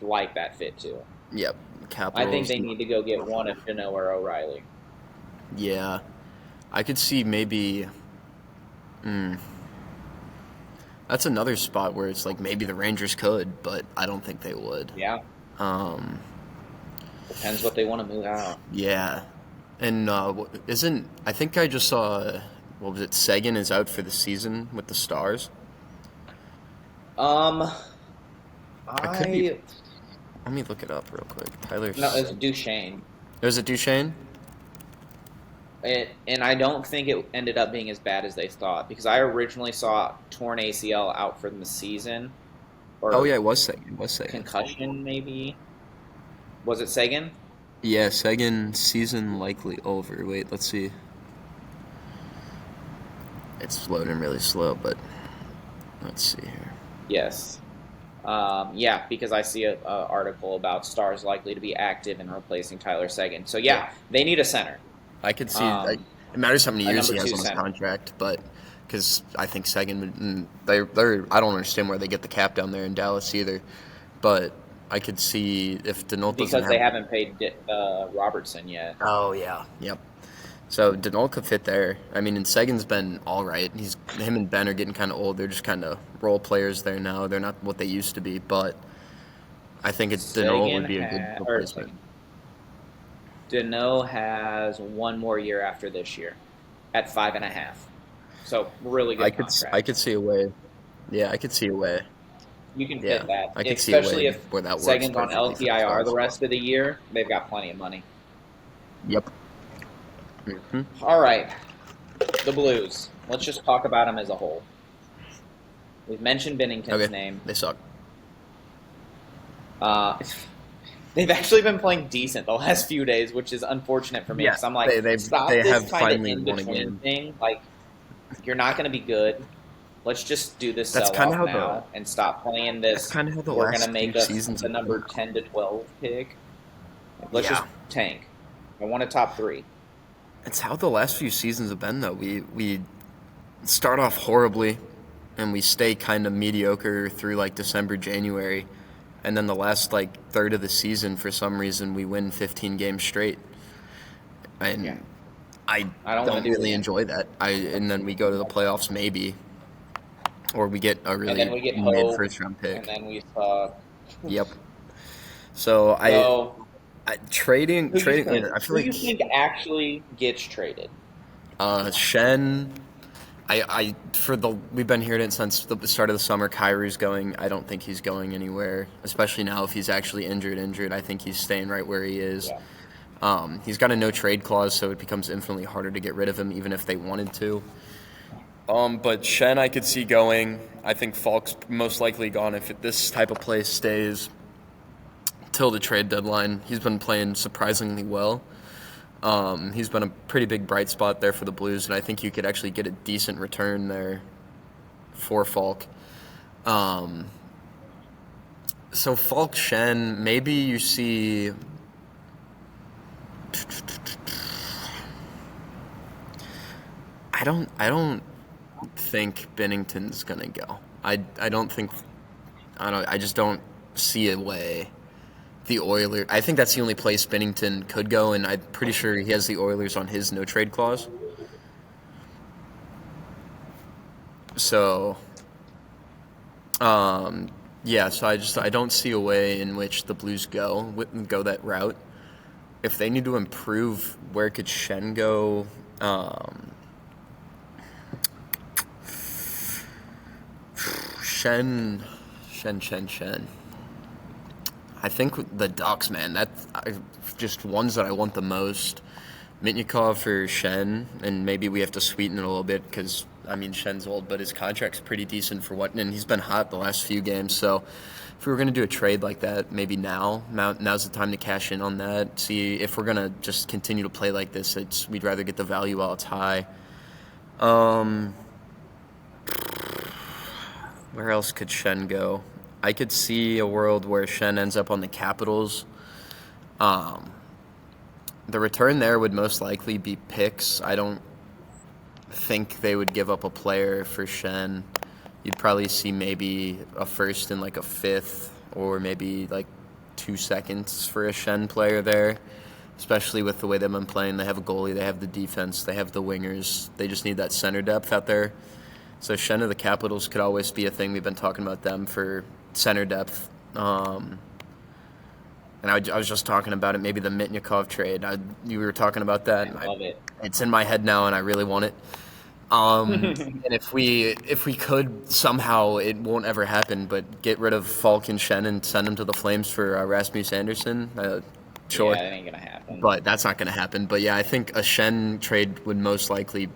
like that fit too. Yep, I think Capitals. they need to go get one of Jeannot or O'Reilly. Yeah, I could see maybe. Mm, that's another spot where it's like maybe the Rangers could, but I don't think they would. Yeah, Um, depends what they want to move out. yeah, and isn't I think I just saw what was it? Sagan is out for the season with the Stars. Um, I could be. I Let me look it up real quick. Tyler no, it's Seguin. Duchesne. There's a Duchesne. And I don't think it ended up being as bad as they thought because I originally saw torn ACL out for the season Oh or yeah, it was Sagan. It was Sagan. concussion maybe. Was it Sagan? Yeah, Sagan season likely over. Wait, let's see. It's loading really slow, but let's see here. Yes. Yeah, because I see a article about Stars likely to be active in replacing Tyler Seguin. So Yeah, yeah, they need a center. I could see. Um, It matters how many a years number he has two on his center. contract, but because I think Sagan would. They're. I don't understand where they get the cap down there in Dallas either, but I could see if Denault doesn't Because they have. haven't paid Robertson yet. Oh yeah. Yep. So Denault could fit there. I mean, and Sagan's been all right. Him and Ben are getting kind of old. They're just kind of role players there now. They're not what they used to be, but I think Denault Sagan would be a good ha or replacement. Deneau has one more year after this year at 5.5. So really good I contract. could see a way. Yeah, I could see a way. You can Yeah, fit that, I could see a especially way if where that works Sagan's on perfectly for the LTIR the Stars. rest of the year. They've got plenty of money. Yep. hmm All right, the Blues. Let's just talk about them as a whole. We've mentioned Bennington's Okay, name. they suck. Uh, they've actually been playing decent the last few days, which is unfortunate for me Yeah, because I'm like, stop they this have kind of finally in won a between game. thing. Like, you're not going to be good. Let's just do this That's sell kind of off how the now and stop playing that's this. kind of how the We're going to last few make us seasons the have been, number though. 10 to 12 pick. Like, let's just Yeah, tank. I want a top three. it's how the last few seasons have been though. We start off horribly, and we stay kind of mediocre through like December, January, and then the last like third of the season, for some reason, we win 15 games straight, Yeah. and I I don't want don't to do it really again. enjoy that. And then we go to the playoffs maybe, or we get a And then really we get mid Hope, first round and pick. then we suck. Yep. So So, trading. I who feel you like think actually gets traded? Shen. I for the we've been hearing it since the start of the summer. Kyrie's going. I don't think he's going anywhere, especially now if he's actually injured. I think he's staying right where he is. Yeah. He's got a no trade clause, so it becomes infinitely harder to get rid of him, even if they wanted to. But Shen, I could see going. I think Falk's most likely gone if this type of play stays till the trade deadline. He's been playing surprisingly well. He's been a pretty big bright spot there for the Blues, and I think you could actually get a decent return there for Falk. Um, so Falk, Shen, maybe you see. I don't think Bennington's gonna go. I don't think. I just don't see a way. The Oilers. I think that's the only place Bennington could go, and I'm pretty sure he has the Oilers on his no trade clause. So, yeah. So I don't see a way in which the Blues go that route. If they need to improve, where could Shen go? Shen. I think the Ducks, man. That's just ones that I want the most. Mitnikov for Shen, and maybe we have to sweeten it a little bit because I mean Shen's old, but his contract's pretty decent for what, and he's been hot the last few games. So if we were gonna do a trade like that, maybe now's the time to cash in on that. See if we're gonna just continue to play like this. We'd rather get the value while it's high. Um, where else could Shen go? I could see a world where Shen ends up on the Capitals. Um, the return there would most likely be picks. I don't think they would give up a player for Shen. You'd probably see maybe a first and like a fifth, or maybe like 2 seconds for a Shen player there, especially with the way they've been playing. They have a goalie, they have the defense, they have the wingers. They just need that center depth out there. So Shen of the Capitals could always be a thing. We've been talking about them for center depth. And I was just talking about it, maybe the Mitnyakov trade. You were talking about that. I love it. It's in my head now, and I really want it. And if we could somehow, it won't ever happen, but get rid of Falk and Shen and send them to the Flames for Rasmus Anderson, sure. Yeah, that ain't gonna happen. But that's not going to happen. But yeah, I think a Shen trade would most likely,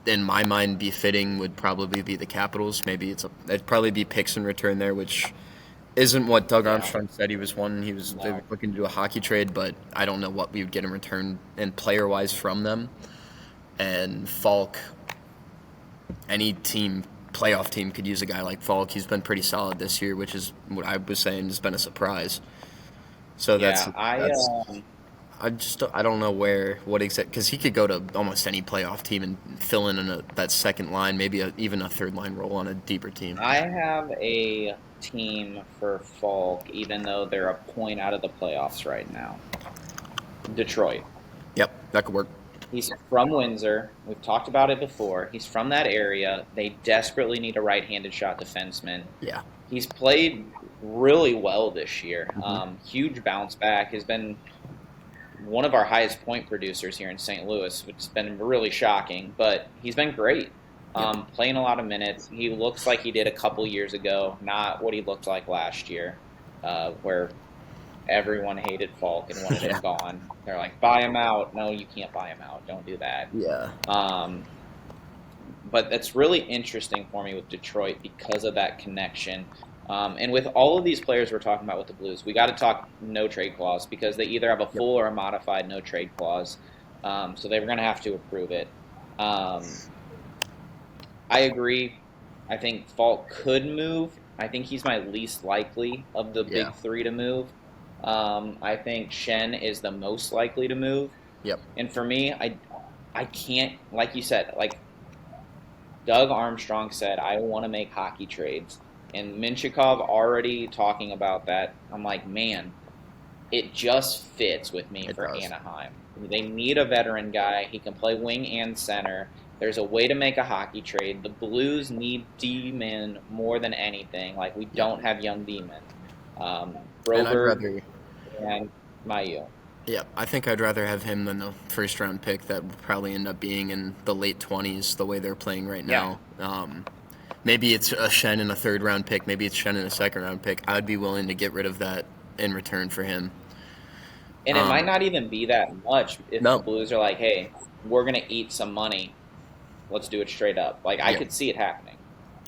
in my mind, be fitting. Would probably be the Capitals. Maybe it'd probably be picks in return there, which isn't what Doug Armstrong said he was wanting. They were looking to do a hockey trade, but I don't know what we would get in return and player wise from them. And Falk, any playoff team could use a guy like Falk. He's been pretty solid this year, which is what I was saying has been a surprise. So I don't know what exact, because he could go to almost any playoff team and fill in that second line, maybe even a third line role on a deeper team. I have a team for Falk, even though they're a point out of the playoffs right now. Detroit. Yep, that could work. He's from Windsor. We've talked about it before. He's from that area. They desperately need a right-handed shot defenseman. Yeah. He's played really well this year. Mm-hmm. Huge bounce back. Has been one of our highest point producers here in St. Louis, which has been really shocking. But he's been great. Playing a lot of minutes. He looks like he did a couple years ago, not what he looked like last year, where everyone hated Falk and wanted him gone. They're like, buy him out. No, you can't buy him out. Don't do that. Yeah. But that's really interesting for me with Detroit because of that connection. And with all of these players we're talking about with the Blues, we got to talk no trade clause because they either have a full or a modified no trade clause. So they're going to have to approve it. I agree. I think Falk could move. I think he's my least likely of the big three to move. I think Shen is the most likely to move. Yep. And for me, I can't, like you said, like Doug Armstrong said, I want to make hockey trades. And Minchikov already talking about that. I'm like, man, it just fits with me for Anaheim. They need a veteran guy. He can play wing and center. There's a way to make a hockey trade. The Blues need D-men more than anything. Like, we don't have young D-men. Broberg and Mayu. Yeah, I think I'd rather have him than the first-round pick that will probably end up being in the late 20s, the way they're playing right now. Yeah. Maybe it's a Shen and a third-round pick. Maybe it's Shen and a second-round pick. I'd be willing to get rid of that in return for him. And it might not even be that much if the Blues are like, hey, we're going to eat some money. Let's do it straight up. Like, I could see it happening.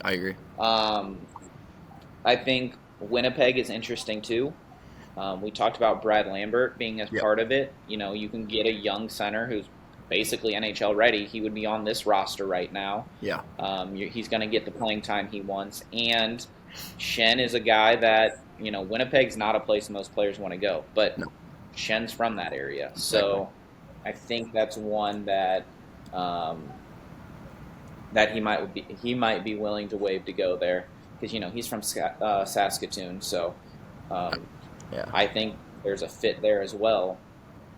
I agree. I think Winnipeg is interesting, too. We talked about Brad Lambert being a part of it. You know, you can get a young center who's basically NHL ready. He would be on this roster right now. Yeah. He's going to get the playing time he wants. And Shen is a guy that, you know, Winnipeg's not a place most players want to go. But Shen's from that area. So I think that's one that that he might be willing to waive to go there. Because, you know, he's from Saskatoon. So I think there's a fit there as well.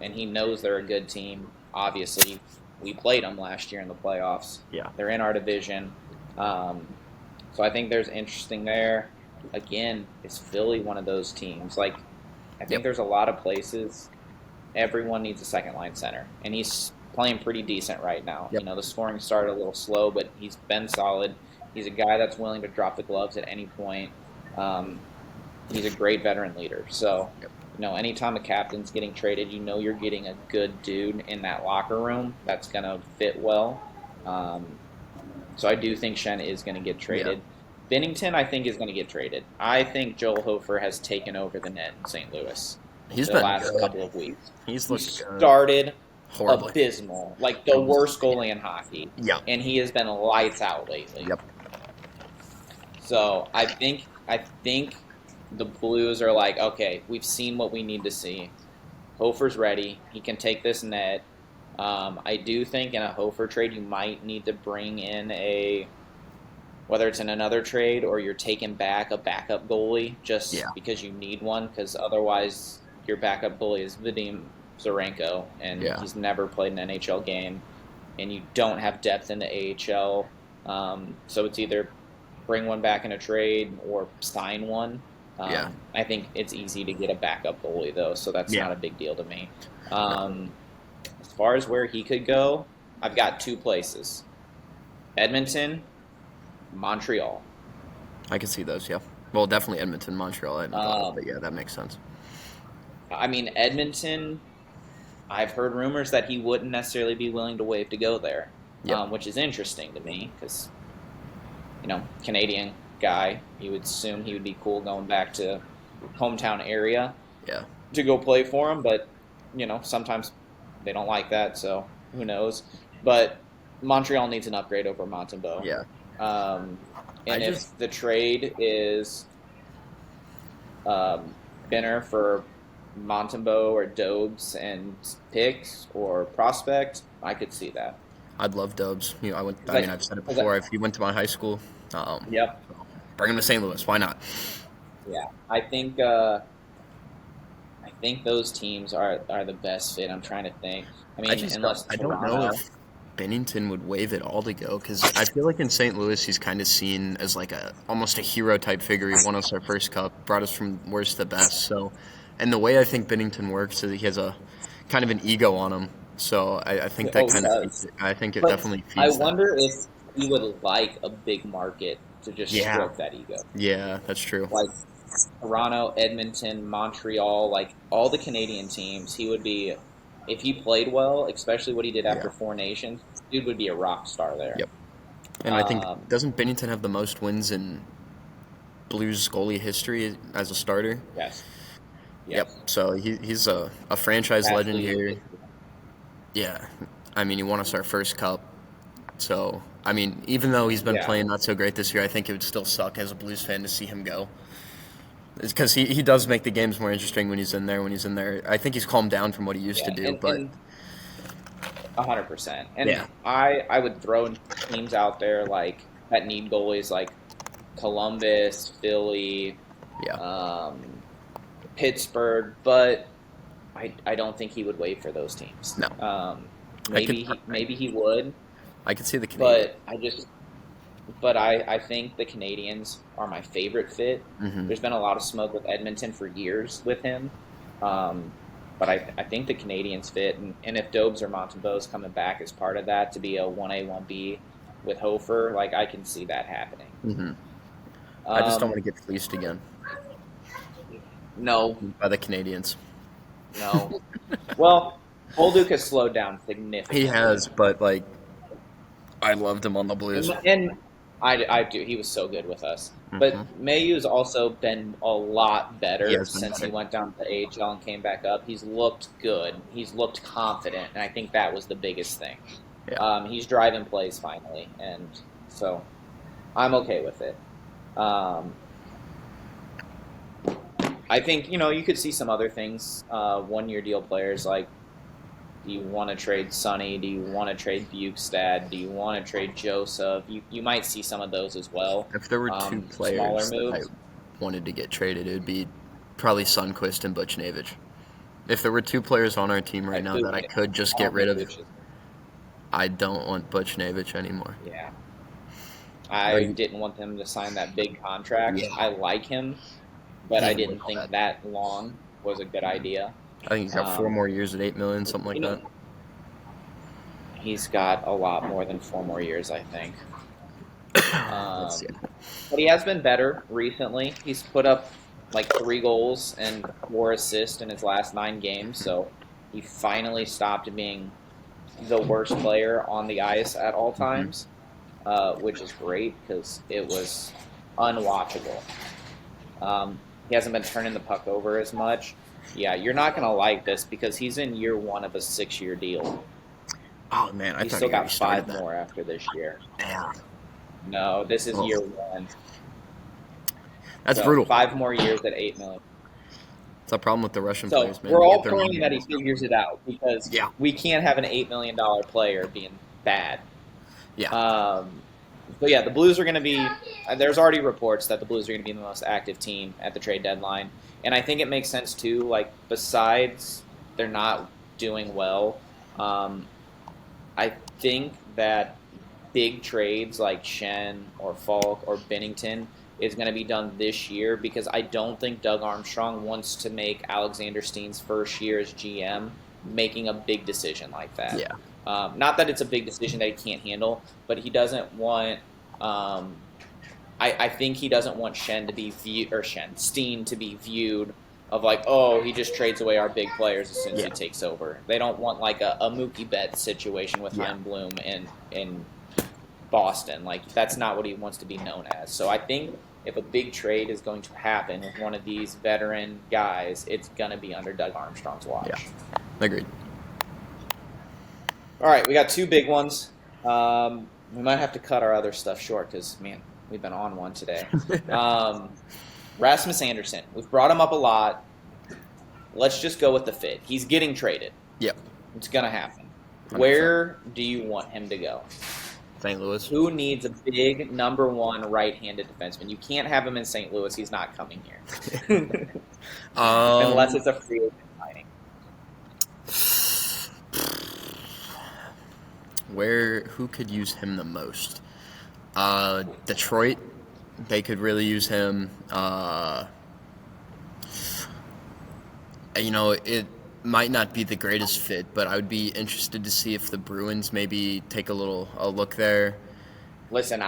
And he knows they're a good team. Obviously, we played them last year in the playoffs. Yeah. They're in our division. So I think there's interesting there. Again, is Philly one of those teams? Like, I think there's a lot of places everyone needs a second-line center. And he's playing pretty decent right now. You know, the scoring started a little slow, but he's been solid. He's a guy that's willing to drop the gloves at any point. He's a great veteran leader. So, you know, anytime a captain's getting traded, you know you're getting a good dude in that locker room that's going to fit well. So I do think Shen is going to get traded. Binnington, I think, is going to get traded. I think Joel Hofer has taken over the net in St. Louis the last couple of weeks. He started horribly. Abysmal, like the worst goalie in hockey. Yeah. And he has been lights out lately. Yep. So I think the Blues are like, okay, we've seen what we need to see. Hofer's ready. He can take this net. I do think in a Hofer trade you might need to bring in a whether it's in another trade or you're taking back a backup goalie just Yeah, because you need one, because otherwise your backup goalie is Vadim Zarenko, and yeah, he's never played an NHL game, and you don't have depth in the AHL. So it's either bring one back in a trade or sign one. yeah, I think it's easy to get a backup goalie though, so that's yeah. not a big deal to me. No, As far as where he could go, I've got two places: Edmonton, Montreal. I can see those. Yeah. Well, definitely Edmonton, Montreal. I hadn't thought of, Um, but yeah, that makes sense. I mean, Edmonton, I've heard rumors that he wouldn't necessarily be willing to waive to go there, Yep. which is interesting to me because, Canadian guy, you would assume he would be cool going back to hometown area Yeah. to go play for him, but, sometimes they don't like that, so who knows. But Montreal needs an upgrade over Montembeau. Yeah. Um, I and just if the trade is Binner for Montembeau or Dobes and picks or prospect, I could see that. I'd love Dubs. Cause I mean, I've said it before. If he went to my high school, yep, bring him to St. Louis. Why not? yeah. I think those teams are the best fit. I'm trying to think. I I mean, just don't. unless I don't know Toronto. if Bennington would waive it all to go because I feel like in St. Louis he's kind of seen as like a almost a hero type figure. He won us our first cup, brought us from worst to best. So, and the way I think Bennington works is he has a kind of an ego on him. So I think that Oh, he kind of feeds does. it. I think it But definitely I feeds that. wonder if he would like a big market to just Yeah, stroke that ego. yeah, that's true. Like Toronto, Edmonton, Montreal, like all the Canadian teams, he would be, if he played well, especially what he did Yeah, after Four Nations, dude would be a rock star there. yep. And I think Um, doesn't Bennington have the most wins in Blues goalie history as a starter? yes, Yep. yes, So he's a franchise that's legend leading. here. Yeah. I mean, he won us our first cup. So, I mean, even though he's been Yeah, playing not so great this year, I think it would still suck as a Blues fan to see him go. Because he does make the games more interesting when he's in there. When he's in there, I think he's calmed down from what he used to yeah, do. and But 100%. And yeah, I would throw teams out there like that need goalies like Columbus, Philly, yeah, um, Pittsburgh, but I don't think he would wait for those teams. no, I could Maybe he would, I could see the Canadian. but I think the Canadians are my favorite fit. Hmm. There's been a lot of smoke with Edmonton for years with him, um, but I think the Canadians fit, and if Dobes or Montembeau's coming back as part of that to be a 1A 1B with Hofer, like I can see that happening. Hmm. I just don't Um, want to get fleeced again no, by the Canadians. no. Well, Bolduc has slowed down He significantly. has, but like I loved him on the Blues. And I do. He was so good with us. Hmm. But Mayu's also been a lot He better has been since he better. went down to the AHL and came back up. He's looked good. He's looked confident, and I think that was the biggest thing. Yeah. He's driving plays finally, and so I'm okay with it. Um, I think you could see some other things. 1-year deal players like, do you want to trade Sonny? Do you want to trade Bukestad? Do you want to trade Joseph? You might see some of those as well. If there were two Smaller players that I moves. wanted to get traded, it would be probably Sundqvist and Buchnevich. If there were two players on our team right Like now that I could just get rid of, I don't want Buchnevich anymore. Yeah, Are I you, didn't want them to sign that big contract. yeah, I like him, but I he would didn't all think that. that long was a good idea. I think he's got 4 more years at 8 million, something like You that. know, he's got a lot more than 4 more years, I think. Let's see. But he has been better recently. He's put up like 3 goals and 4 assists in his last 9 games, so he finally stopped being the worst player on the ice at all Hmm. times, which is great because it was unwatchable. He hasn't been turning the puck over as much. Yeah, you're not going to like this because he's in year 1 of a 6-year deal. Oh man, I He's thought still he already got started 5 that. more after this year. Damn, No, this is oh, year 1. that's So brutal. 5 more years at 8 million. It's a problem with the Russian So players, man. we're They get all their praying money. that he figures it out because Yeah, we can't have an $8 million player being bad. yeah, Um, So yeah, the Blues are going to be. There's already reports that the Blues are going to be the most active team at the trade deadline, and I think it makes sense too. Like besides, they're not doing well. Um, I think that big trades like Shen or Falk or Bennington is going to be done this year because I don't think Doug Armstrong wants to make Alexander Steen's first year as GM making a big decision like that. Yeah. Not that it's a big decision that he can't handle, but he doesn't want. I think he doesn't want Shen to be viewed or Steen to be viewed of like, oh, he just trades away our big players as soon as he takes over. They don't want like a Mookie Betts situation with Hein Bloom in Boston. Like that's not what he wants to be known as. So I think if a big trade is going to happen with one of these veteran guys, it's going to be under Doug Armstrong's watch. Yeah, agreed. All right, we got two big ones. We might have to cut our other stuff short because, man, we've been on one today. Rasmus Anderson. We've brought him up a lot. Let's just go with the fit. He's getting traded. Yep. It's going to happen. 100%. Where do you want him to go? St. Louis. Who needs a big number one right-handed defenseman? You can't have him in St. Louis. He's not coming here. Unless it's a free agent signing. Who could use him the most? Detroit, they could really use him. It might not be the greatest fit, but I would be interested to see if the Bruins maybe take a look there. Listen,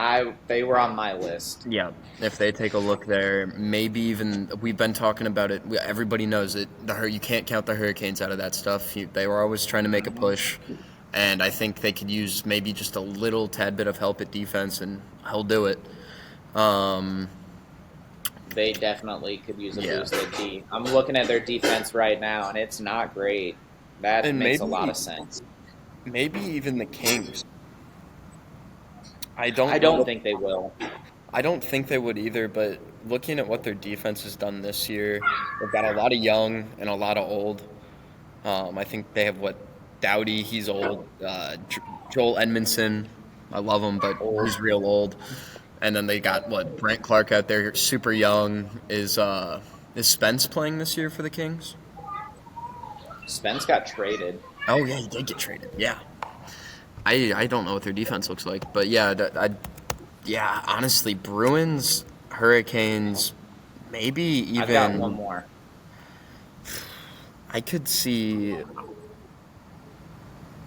they were on my list. Yeah, if they take a look there, maybe even we've been talking about it. Everybody knows it. You can't count the Hurricanes out of that stuff. They were always trying to make a push. And I think they could use maybe just a little tad bit of help at defense, and he'll do it. They definitely could use a boost at D. I'm looking at their defense right now, and it's not great. That makes a lot of sense. Maybe even the Kings. I don't think they will. I don't think they would either, but looking at what their defense has done this year, they've got a lot of young and a lot of old. I think they have Doughty, he's old. Joel Edmondson, I love him, but he's real old. And then they got Brent Clark out there, super young. Is Spence playing this year for the Kings? Spence got traded. Oh yeah, he did get traded. Yeah, I don't know what their defense looks like, but yeah, honestly, Bruins, Hurricanes, maybe even. I've got one more. I could see.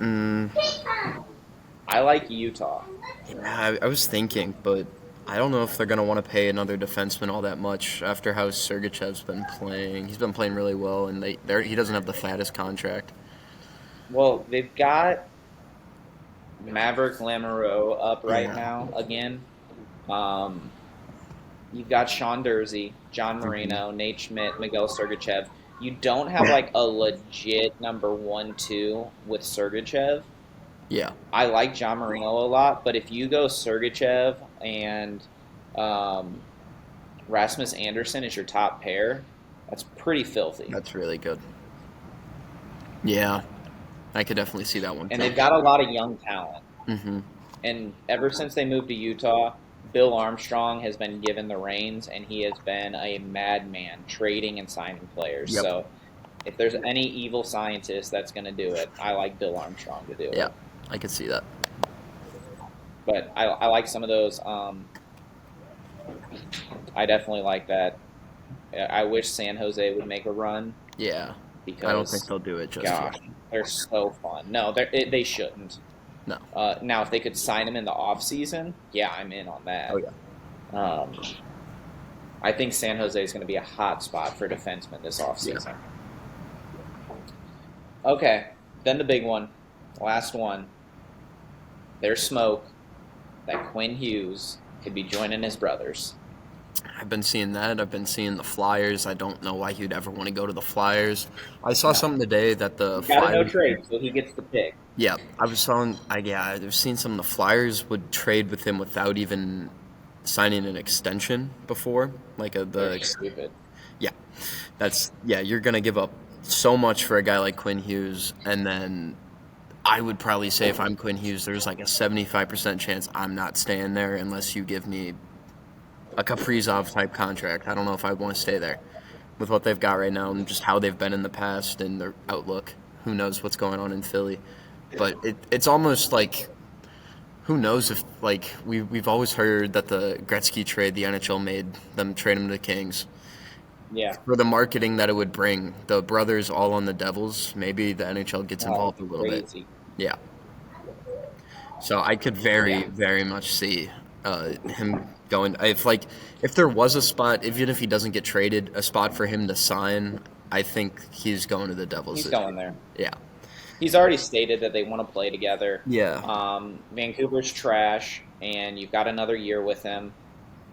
I like Utah. Yeah, I was thinking, but I don't know if they're going to want to pay another defenseman all that much after how Sergachev's been playing. He's been playing really well, and he doesn't have the fattest contract. Well, they've got Maverick Lamoureux up right now again. You've got Sean Dursey, John Marino, Nate Schmidt, Miguel Sergachev. You don't have a legit number 1-2 with Sergachev. Yeah. I like John Marino a lot, but if you go Sergachev and Rasmus Anderson as your top pair, that's pretty filthy. That's really good. Yeah. I could definitely see that one. And they've got a lot of young talent. Mm-hmm. And ever since they moved to Utah, Bill Armstrong has been given the reins, and he has been a madman trading and signing players. Yep. So if there's any evil scientist that's going to do it, I like Bill Armstrong to do it. Yeah, I could see that. But I like some of those. I definitely like that. I wish San Jose would make a run. Yeah, because I don't think they'll do it just yet. They're so fun. No, they shouldn't. No. Now, if they could sign him in the offseason, yeah, I'm in on that. Oh, yeah. I think San Jose is going to be a hot spot for defensemen this offseason. Yeah. Okay, then the big one. Last one. There's smoke that Quinn Hughes could be joining his brothers. I've been seeing that. I've been seeing the Flyers. I don't know why he'd ever want to go to the Flyers. I saw something today that the Flyers... Got a no trade, so he gets the pick. Yeah, I've seen some of the Flyers would trade with him without even signing an extension before. Stupid. Yeah, you're going to give up so much for a guy like Quinn Hughes, and then I would probably say if I'm Quinn Hughes, there's like a 75% chance I'm not staying there unless you give me a Kaprizov type contract. I don't know if I want to stay there with what they've got right now and just how they've been in the past and their outlook. Who knows what's going on in Philly? But it's almost like, who knows if, like, we've always heard that the Gretzky trade, the NHL made them trade him to the Kings. Yeah. For the marketing that it would bring, the brothers all on the Devils, maybe the NHL gets involved a little bit. Crazy. Yeah. So I could very, very much see him going. If there was a spot, even if he doesn't get traded, a spot for him to sign, I think he's going to the Devils. He's going there. Yeah. He's already stated that they want to play together. Yeah. Vancouver's trash, and you've got another year with him.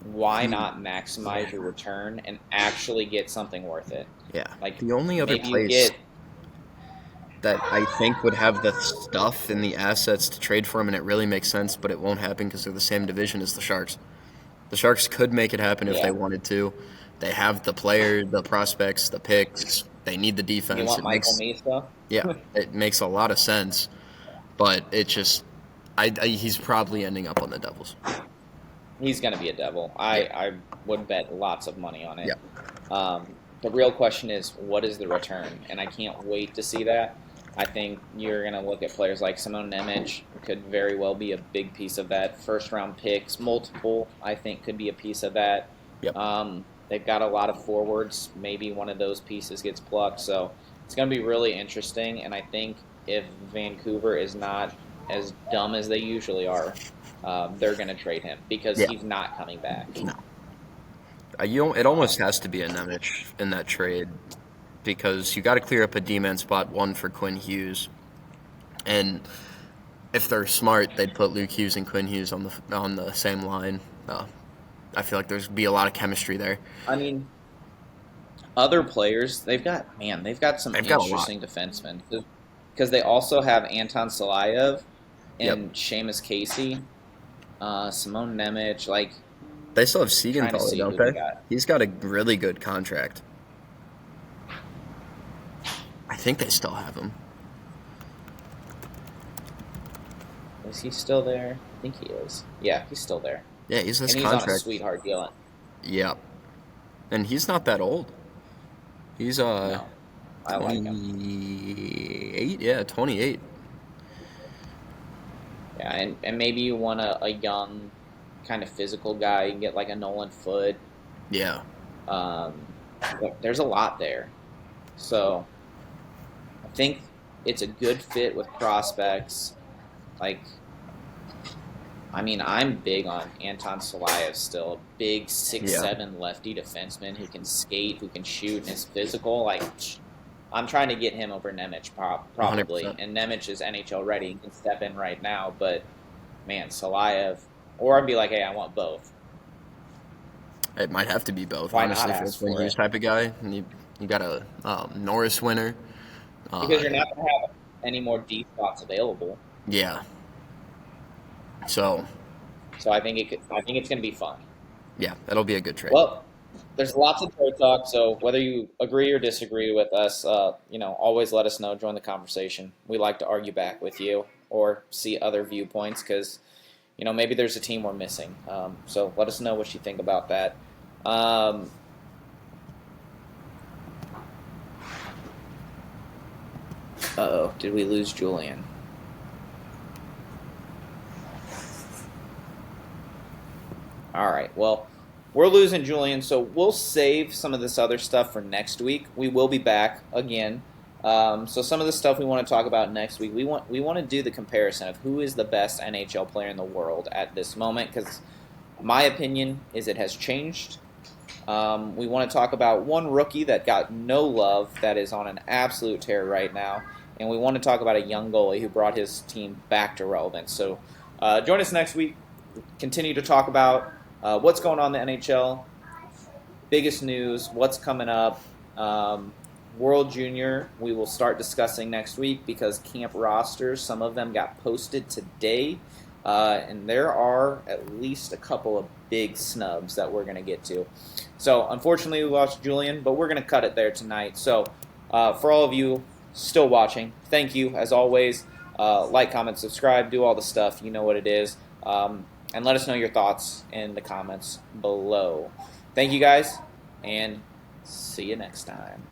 Why not maximize your return and actually get something worth it? Yeah. Like, the only other place that I think would have the stuff and the assets to trade for him, and it really makes sense, but it won't happen because they're the same division as the Sharks. The Sharks could make it happen if they wanted to. They have the player, the prospects, the picks. They need the defense. You want Michael Mesa? Yeah, it makes a lot of sense, but it just, he's probably ending up on the Devils. He's going to be a Devil. I would bet lots of money on it. Yeah. The real question is, what is the return? And I can't wait to see that. I think you're going to look at players like Simone Nemec, could very well be a big piece of that. First-round picks, multiple, I think, could be a piece of that. Yep. They've got a lot of forwards. Maybe one of those pieces gets plucked. So it's going to be really interesting. And I think if Vancouver is not as dumb as they usually are, they're going to trade him because he's not coming back. No. It almost has to be a Nemec in that trade because you got to clear up a D-man spot, one for Quinn Hughes. And if they're smart, they'd put Luke Hughes and Quinn Hughes on the same line. I feel like there's be a lot of chemistry there. I mean, other players, they've got some interesting defensemen because they also have Anton Salayev and Seamus Casey, Simone Nemec. Like, they still have Siegenthaler, don't they? He's got a really good contract. I think they still have him. Is he still there? I think he is. Yeah, he's still there. Yeah, he's contract. On a sweetheart deal. Yeah. And he's not that old. He's no, I 28. Like him. Yeah, 28. Yeah, and maybe you want a young, kind of physical guy. You can get like a Nolan Foote. Yeah. There's a lot there. So I think it's a good fit with prospects. Like, I mean, I'm big on Anton Salayev still. A big 6'7" lefty defenseman who can skate, who can shoot, and is physical. Like, I'm trying to get him over Nemec probably. 100%. And Nemec is NHL ready. He can step in right now. But, man, Salayev. Or I'd be like, hey, I want both. It might have to be both. Why honestly, not ask for for this it? type of guy. And you got a Norris winner. Because you're not going to have any more D spots available. Yeah. So I think it's going to be fun. Yeah, that'll be a good trade. Well, there's lots of trade talk, so whether you agree or disagree with us, always let us know. Join the conversation. We like to argue back with you or see other viewpoints because, maybe there's a team we're missing. So let us know what you think about that. Uh-oh, did we lose Julian? All right, well, we're losing Julian, so we'll save some of this other stuff for next week. We will be back again. So some of the stuff we want to talk about next week, we want to do the comparison of who is the best NHL player in the world at this moment, because my opinion is it has changed. We want to talk about one rookie that got no love, that is on an absolute tear right now, and we want to talk about a young goalie who brought his team back to relevance. So join us next week. Continue to talk about what's going on in the NHL, biggest news, what's coming up. World Junior, we will start discussing next week because camp rosters, some of them got posted today, and there are at least a couple of big snubs that we're going to get to. So, unfortunately, we lost Julian, but we're going to cut it there tonight. So, for all of you still watching, thank you, as always. Like, comment, subscribe, do all the stuff. You know what it is. And let us know your thoughts in the comments below. Thank you guys, and see you next time.